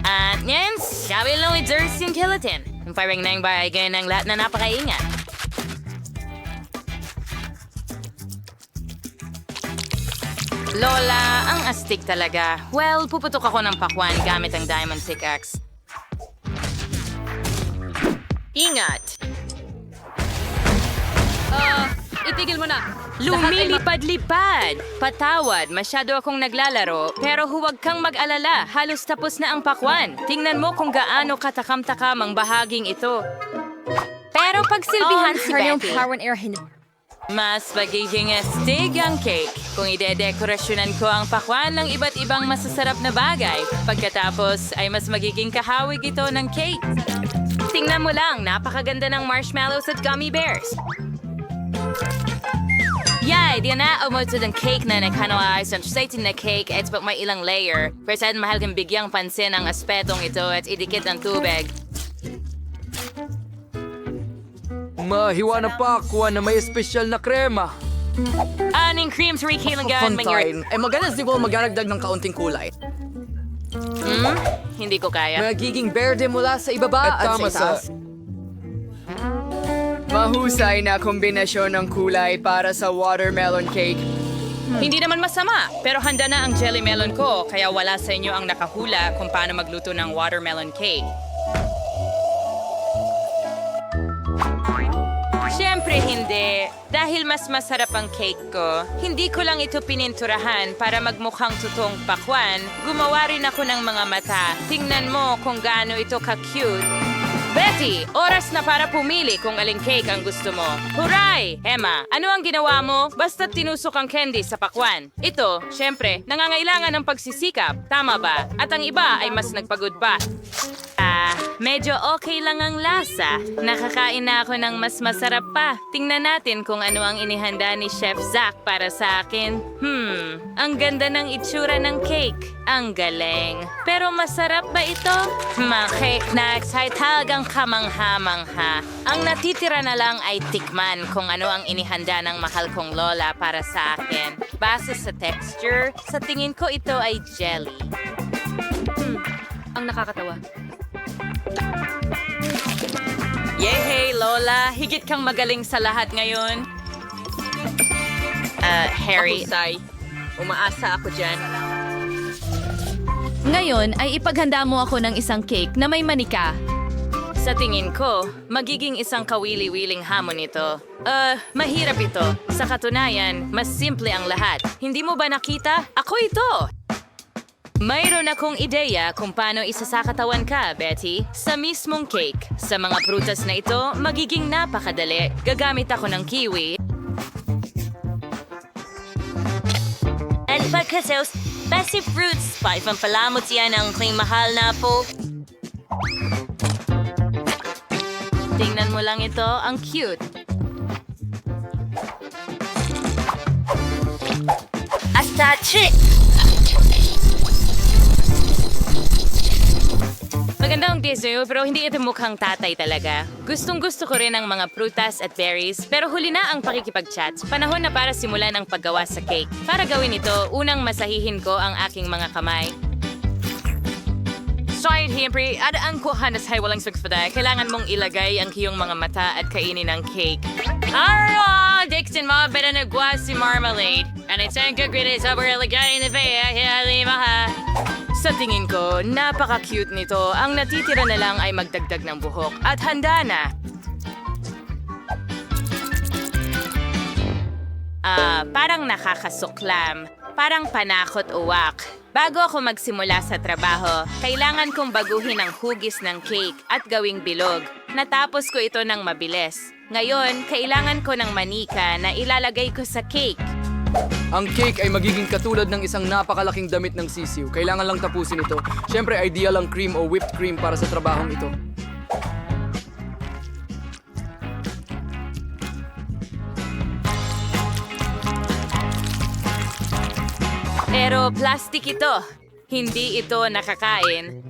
C: At ngayon, sabi lang with Dirty and Skeleton. Parang nang bagay ng lahat na napakaingat.
B: Lola, ang astig talaga. Well, puputok ako ng pakwan gamit ang diamond pickaxe. Ingat!
A: Itigil mo na.
B: Lumilipad-lipad! Patawad, masyado akong naglalaro, pero huwag kang mag-alala. Halos tapos na ang pakwan. Tingnan mo kung gaano katakam-takam ang bahaging ito.
C: Pero pagsilbihan si Betty.
B: Mas magiging astig ang cake kung idedekorasyonan ko ang pakwan ng iba't ibang masasarap na bagay. Pagkatapos ay mas magiging kahawig ito ng cake. Tingnan mo lang, napakaganda ng marshmallows at gummy bears.
C: Yay, di na umutod ang cake na nagkanawaayos ang exciting na cake at may ilang layer. Pero saan mahal kang bigyang pansin ang aspetong ito at idikit ng tubig.
F: Mahiwa na pakwan na may espesyal na krema.
C: Aning cream sa kailangan
A: Fontaine. Maganda siguro magdaragdag ng kaunting kulay.
B: Hindi ko kaya.
A: Magiging berde mula sa ibaba at
F: Tama
A: sa itaas.
E: Mahusay na kombinasyon ng kulay para sa watermelon cake.
B: Hindi naman masama, pero handa na ang jelly melon ko, kaya wala sa inyo ang nakahula kung paano magluto ng watermelon cake. Siyempre hindi. Dahil mas masarap ang cake ko, hindi ko lang ito pininturahan para magmukhang totoong pakwan. Gumawa rin ako ng mga mata. Tingnan mo kung gaano ito ka-cute. Betty, oras na para pumili kung aling cake ang gusto mo. Huray! Emma, ano ang ginawa mo? Basta't tinusok ang candy sa pakwan. Ito, syempre, nangangailangan ng pagsisikap. Tama ba? At ang iba ay mas nagpagod pa. Medyo okay lang ang lasa. Nakakain na ako ng mas masarap pa. Tingnan natin kung ano ang inihanda ni Chef Zach para sa akin. Ang ganda ng itsura ng cake. Ang galing. Pero masarap ba ito? Mga cake na excited talagang kamangha-mangha. Ang natitira na lang ay tikman kung ano ang inihanda ng mahal kong lola para sa akin. Base sa texture, sa tingin ko ito ay jelly. Ang nakakatawa. Yehey, Lola! Higit kang magaling sa lahat ngayon. Harry. Umaasa ako dyan.
C: Ngayon ay ipaghanda mo ako ng isang cake na may manika.
B: Sa tingin ko, magiging isang kawili-wiling hamon ito. Mahirap ito. Sa katunayan, mas simple ang lahat. Hindi mo ba nakita? Ako ito! Mayroon akong ideya kung paano isasakatawan ka, Betty. Sa mismong cake. Sa mga prutas na ito, magiging napakadali. Gagamit ako ng kiwi.
C: And pagkasaus, basic fruits. Paipampalamot yan ang aking mahal na po.
B: Tingnan mo lang ito, ang cute.
C: Astache!
B: Magandang dessert pero hindi ito mukhang tatay talaga. Gustong-gusto ko rin ang mga prutas at berries pero huli na ang pakikipag-chat. Panahon na para simulan ang paggawa sa cake. Para gawin ito, unang masahihin ko ang aking mga kamay. Side hiyempre, adaan ko hanas hay walang sukspada. Kailangan mong ilagay ang iyong mga mata at kainin ang cake. Arro! Dixon mo, beda nagwa si marmalade. And it's ang gagawin sa ilagay na vaya, limaha. Sa tingin ko, napaka-cute nito. Ang natitira na lang ay magdagdag ng buhok. At handa na! Parang nakakasuklam. Parang panakot-uwak. Bago ako magsimula sa trabaho, kailangan kong baguhin ang hugis ng cake at gawing bilog. Natapos ko ito ng mabilis. Ngayon, kailangan ko ng manika na ilalagay ko sa cake.
F: Ang cake ay magiging katulad ng isang napakalaking damit ng sisiw. Kailangan lang tapusin ito. Siyempre, ideal ang cream o whipped cream para sa trabahong ito.
B: Pero plastic ito. Hindi ito nakakain.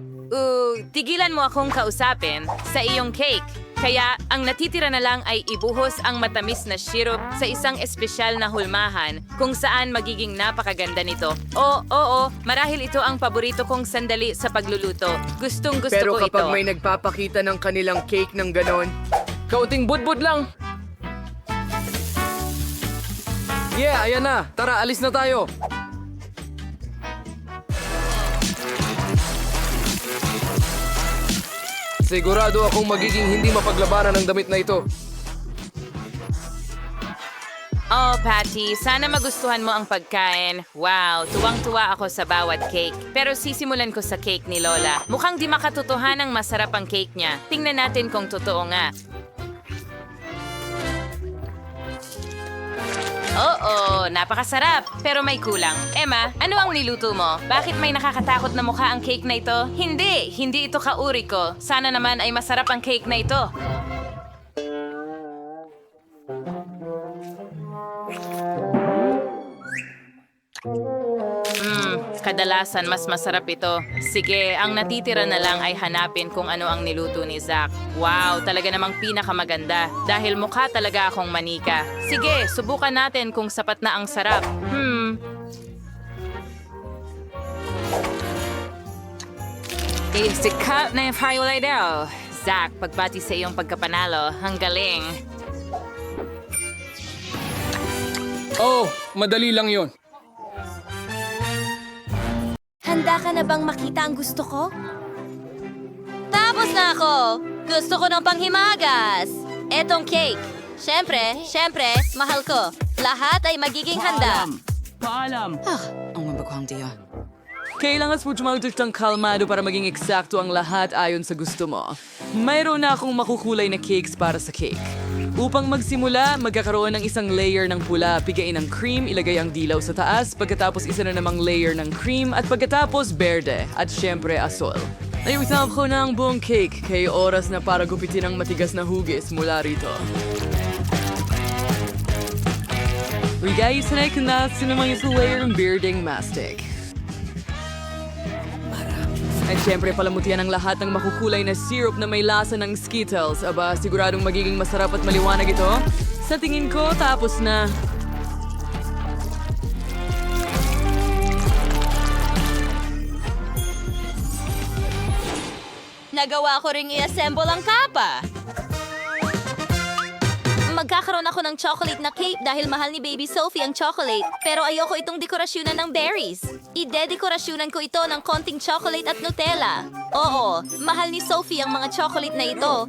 B: Tigilan mo akong kausapin sa iyong cake. Kaya ang natitira na lang ay ibuhos ang matamis na syrup sa isang espesyal na hulmahan kung saan magiging napakaganda nito. Oo, marahil ito ang paborito kong sandali sa pagluluto. Gustong-gusto
F: Pero
B: ko ito.
F: kapag may nagpapakita ng kanilang cake ng ganon, kaunting budbud lang. Yeah, ayan na. Tara, alis na tayo. Sigurado akong magiging hindi mapaglabanan ng damit na ito.
B: Oh, Patty, sana magustuhan mo ang pagkain. Wow, tuwang-tuwa ako sa bawat cake. Pero sisimulan ko sa cake ni Lola. Mukhang di makatotohanang masarap ang cake niya. Tingnan natin kung totoo nga. Oo, napakasarap. Pero may kulang. Emma, ano ang niluto mo? Bakit may nakakatakot na mukha ang cake na ito? Hindi ito kauri ko. Sana naman ay masarap ang cake na ito. Kadalasan mas masarap ito. Sige, ang natitira na lang ay hanapin kung ano ang niluto ni Zach. Wow, talaga namang pinakamaganda. Dahil mukha talaga akong manika. Sige, subukan natin kung sapat na ang sarap. Sikat na yung highlight daw. Zach, pagbati sa iyong pagkapanalo. Ang galing.
F: Oh, madali lang yon.
C: Handa ka na bang makita ang gusto ko? Tapos na ako! Gusto ko ng panghimagas! Etong cake. Siyempre, mahal ko. Lahat ay magiging handa.
A: Kailangan po tumagtag ng kalmado para maging eksakto ang lahat ayon sa gusto mo. Mayroon na akong makukulay na cakes para sa cake. Upang magsimula, magkakaroon ng isang layer ng pula, pigain ng cream, ilagay ang dilaw sa taas, pagkatapos isa na namang layer ng cream, at pagkatapos berde, at syempre asol. Ayusin ko na ang buong cake, kaya oras na para gupitin ang matigas na hugis mula rito. Guys, sanay ko na sinamang isang layer ng bearding mastic. At syempre, palamutian ang lahat ng makukulay na syrup na may lasa ng Skittles. Aba, siguradong magiging masarap at maliwanag ito. Sa tingin ko, tapos na.
C: Nagawa ko ring i-assemble ang kapa. Magkakaroon ako ng chocolate na cake dahil mahal ni Baby Sophie ang chocolate. Pero ayoko itong dekorasyonan ng berries. Ide-dekorasyonan ko ito ng konting chocolate at Nutella. Oo, mahal ni Sophie ang mga chocolate na ito.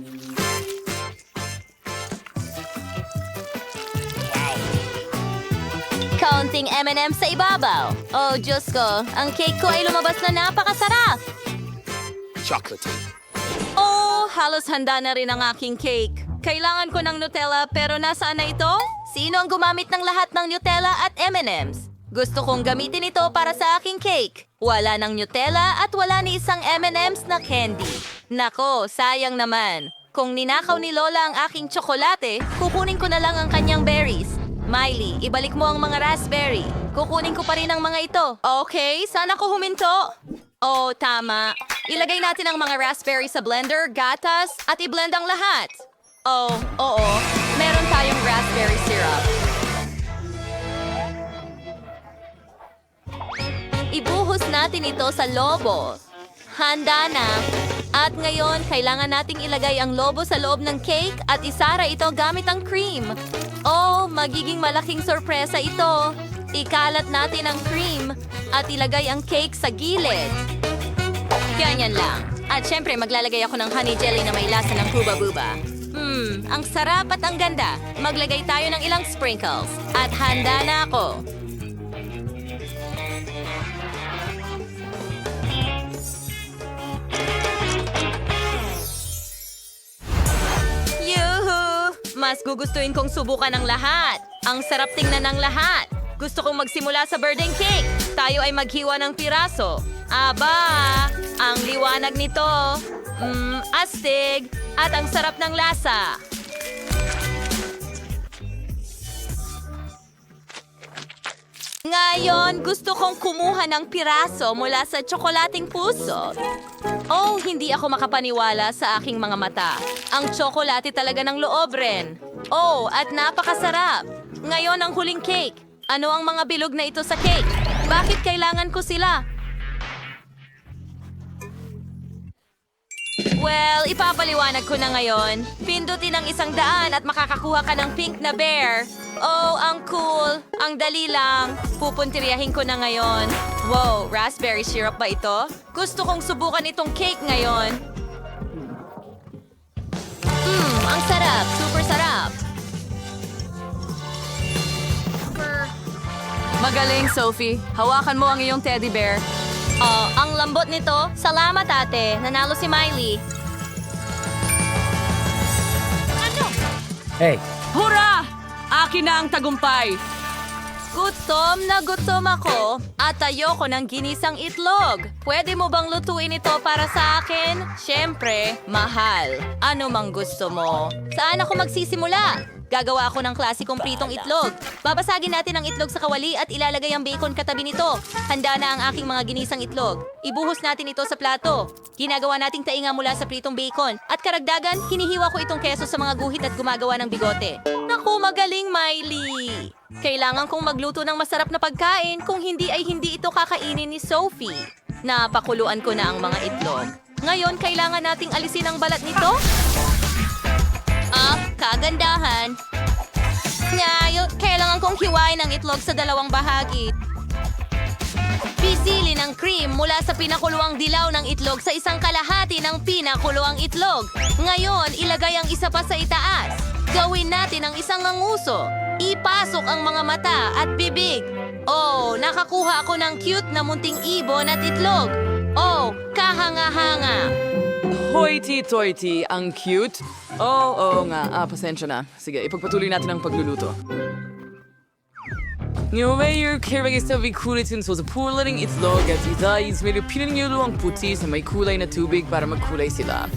C: Kaunting M&M sa ibabaw. Oh, Diyos ko, ang cake ko ay lumabas na napakasarap. Oh, halos handa na rin ang aking cake. Kailangan ko ng Nutella pero nasaan na ito? Sino ang gumamit ng lahat ng Nutella at M&M's? Gusto kong gamitin ito para sa aking cake. Wala ng Nutella at wala ni isang M&M's na candy. Nako, sayang naman. Kung ninakaw ni Lola ang aking tsokolate, kukunin ko na lang ang kanyang berries. Miley, ibalik mo ang mga raspberry. Kukunin ko pa rin ang mga ito. Okay, sana ko huminto. Oh, tama. Ilagay natin ang mga raspberry sa blender, gatas, at i-blend ang lahat. Oh, oo. Meron tayong raspberry syrup. Ibuhos natin ito sa lobo. Handa na. At ngayon, kailangan nating ilagay ang lobo sa loob ng cake at isara ito gamit ang cream. Oh, magiging malaking sorpresa ito. Ikalat natin ang cream at ilagay ang cake sa gilid. Ganyan lang. At syempre, maglalagay ako ng honey jelly na may lasa ng huba-buba. Ang sarap at ang ganda. Maglagay tayo ng ilang sprinkles. At handa na ako. Yuhu! Mas gugustuhin kong subukan ng lahat. Ang sarap tingnan ng lahat. Gusto kong magsimula sa birthday cake. Tayo ay maghiwa ng piraso. Aba! Ang liwanag nito. Astig! At ang sarap ng lasa. Ngayon, gusto kong kumuha ng piraso mula sa tsokolating puso. Oh, hindi ako makapaniwala sa aking mga mata. Ang tsokolate talaga ng loob rin. Oh, at napakasarap. Ngayon ang huling cake. Ano ang mga bilog na ito sa cake? Bakit kailangan ko sila? Well, ipapaliwanag ko na ngayon. Pindutin ang 100 at makakakuha ka ng pink na bear. Oh, ang cool. Ang dali lang. Pupuntiryahin ko na ngayon. Wow, raspberry syrup ba ito? Gusto kong subukan itong cake ngayon. Ang sarap. Super sarap.
B: Magaling, Sophie. Hawakan mo ang iyong teddy bear.
C: Oh, ang lambot nito. Salamat, ate. Nanalo si Miley.
B: Hurra! Akin na ang tagumpay.
C: Gutom na gutom ako at ayoko ng ginisang itlog. Pwede mo bang lutuin ito para sa akin? Siyempre, mahal. Ano mang gusto mo? Saan ako magsisimula? Gagawa ako ng klasikong pritong itlog. Babasagin natin ang itlog sa kawali at ilalagay ang bacon katabi nito. Handa na ang aking mga ginisang itlog. Ibuhos natin ito sa plato. Ginagawa nating tainga mula sa pritong bacon. At karagdagan, hinihiwa ko itong keso sa mga guhit at gumagawa ng bigote. Naku, magaling, Miley! Kailangan kong magluto ng masarap na pagkain, kung hindi ay hindi ito kakainin ni Sophie. Napakuluan ko na ang mga itlog. Ngayon, kailangan nating alisin ang balat nito. Kagandahan. Ngayon, kailangan kong hiwain ang itlog sa 2 bahagi. Pisili ng cream mula sa pinakuluang dilaw ng itlog sa 1/2 ng pinakuluang itlog. Ngayon, ilagay ang isa pa sa itaas. Gawin natin ang isang nguso. Ipasok ang mga mata at bibig. Oh, nakakuha ako ng cute na munting ibon at itlog. Oh, kahanga-hanga.
A: Hoity-toity, ang cute. Oo nga. Pasensya na. Sige, ipagpatuloy natin ang pagluluto. Ngayon, kailangan sa kulitin sa pulating itlog at itayis may pinangyalo ang puti sa may kulay na tubig para magkulay sila.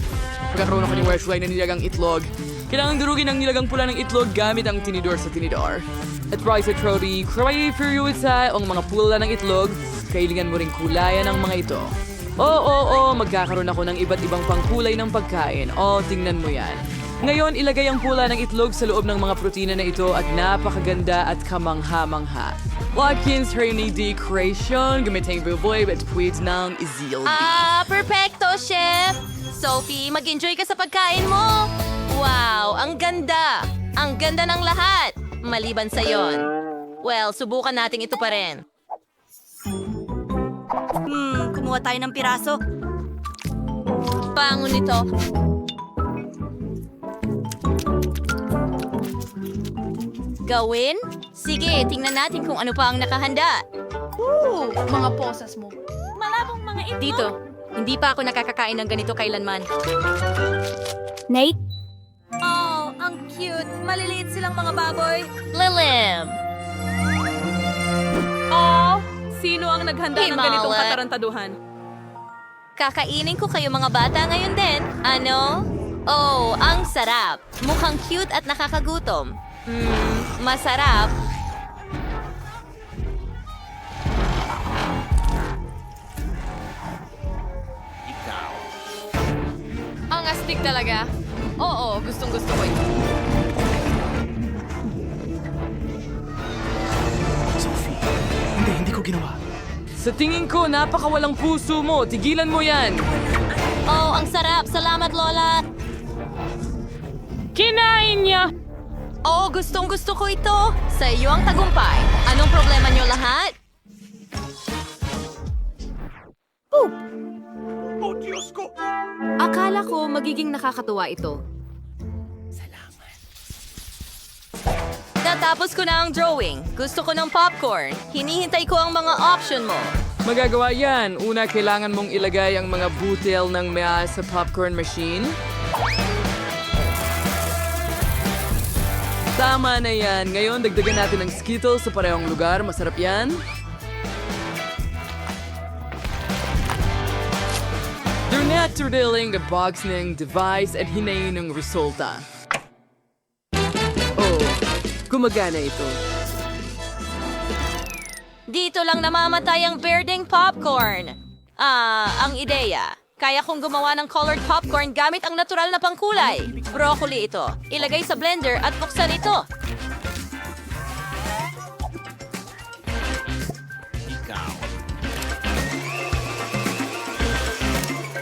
A: Pagkakaroon ako ng kulay na nilagang itlog, kailangan durugin ang nilagang pula ng itlog gamit ang tinidor sa tinidor. At rice at roti, kaya periodisa ang mga pula ng itlog, kailangan mo rin kulayan ang mga ito. Magkakaroon ako ng iba't ibang pangkulay ng pagkain. Tingnan mo yan. Ngayon, ilagay ang pula ng itlog sa loob ng mga protina na ito at napakaganda at kamangha-mangha. Watkins, Rainy Decoration, gamitin ang buboy at puwit ng izildi.
C: Perfecto, chef! Sophie, mag-enjoy ka sa pagkain mo! Wow, ang ganda! Ang ganda ng lahat! Maliban sa yon. Well, subukan natin ito pa rin.
H: Kumuha tayo ng piraso.
C: Pango nito. Gawin? Sige, tingnan natin kung ano pa ang nakahanda.
J: Mga posas mo. Malabong mga itlog.
C: Dito, hindi pa ako nakakakain ng ganito kailanman.
J: Nate?
C: Oh, ang cute. Maliliit silang mga baboy. Lilim!
B: Oh, sino ang naghanda ng
C: Himala.
B: ganitong katarantaduhan?
C: Kakainin ko kayo mga bata ngayon din. Ano? Oh, ang sarap. Mukhang cute at nakakagutom. Masarap.
B: Ang astig talaga. Oo, gustong-gusto ko ito.
K: Sophie, hindi ko ginawa.
A: Sa tingin ko, napakawalang puso mo. Tigilan mo yan.
C: Oh, ang sarap. Salamat, Lola.
G: Kinain niya!
C: Oh, gustong-gusto ko ito. Sa iyo ang tagumpay. Anong problema niyo lahat?
B: Akala ko magiging nakakatuwa ito.
C: Natapos ko na ang drawing. Gusto ko ng popcorn. Hinihintay ko ang mga option mo.
A: Magagawa yan. Una, kailangan mong ilagay ang mga butil ng maya sa popcorn machine. Tama na yan. Ngayon, dagdagan natin ng Skittles sa parehong lugar. Masarap yan. They're not revealing the box ng device at hinayin ng resulta. Oh, gumagana ito.
C: Dito lang namamatay ang berdeng popcorn. Ang ideya. Kaya kong gumawa ng colored popcorn gamit ang natural na pangkulay. Broccoli ito. Ilagay sa blender at buksan ito.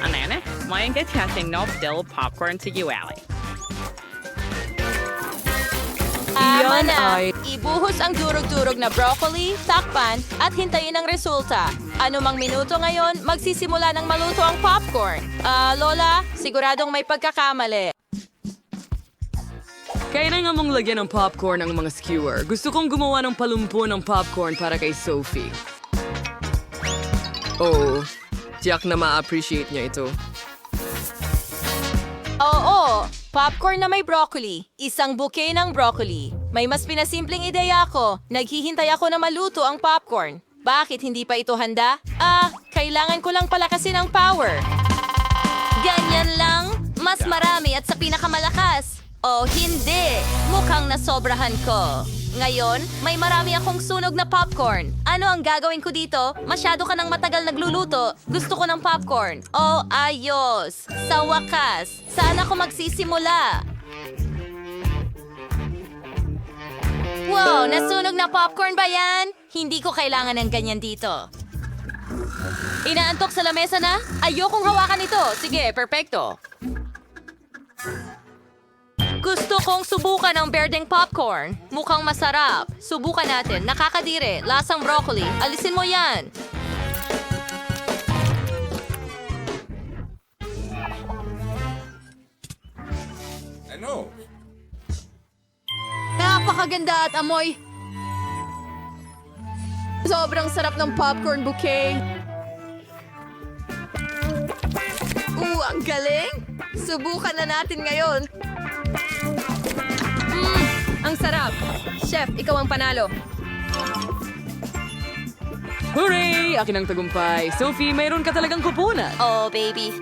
G: Anene, maing testing no dill popcorn to you, Ali.
C: Tama na. Ibuhos ang durog-durog na broccoli, takpan, at hintayin ang resulta. Ano mang minuto ngayon, magsisimula ng maluto ang popcorn. Lola, siguradong may pagkakamali.
A: Kailangan mong lagyan ng popcorn ang mga skewer. Gusto kong gumawa ng palumpo ng popcorn para kay Sophie. Oh, tiyak na ma-appreciate niya ito.
C: Oo, popcorn na may broccoli. Isang bouquet ng broccoli. May mas pinasimpleng ideya ako. Naghihintay ako na maluto ang popcorn. Bakit hindi pa ito handa? Kailangan ko lang palakasin ang power. Ganyan lang? Mas marami at sa pinakamalakas. Oh, hindi. Mukhang nasobrahan ko. Ngayon, may marami akong sunog na popcorn. Ano ang gagawin ko dito? Masyado ka ng matagal nagluluto. Gusto ko ng popcorn. Oh, ayos. Sa wakas, saan ako magsisimula? Wow, nasunog na popcorn ba yan? Hindi ko kailangan ng ganyan dito. Inaantok sa lamesa na? Ayokong hawakan ito. Sige, perfecto. Gusto kong subukan ang berdeng popcorn. Mukhang masarap. Subukan natin. Nakakadire. Lasang broccoli. Alisin mo yan.
L: Ano?
H: Napakaganda at amoy. Sobrang sarap ng popcorn bouquet.
C: Ang galing! Subukan na natin ngayon. Ang sarap. Chef, ikaw ang panalo.
A: Hooray! Akin ang tagumpay. Sophie, mayroon ka talagang kupunan.
C: Oh, baby.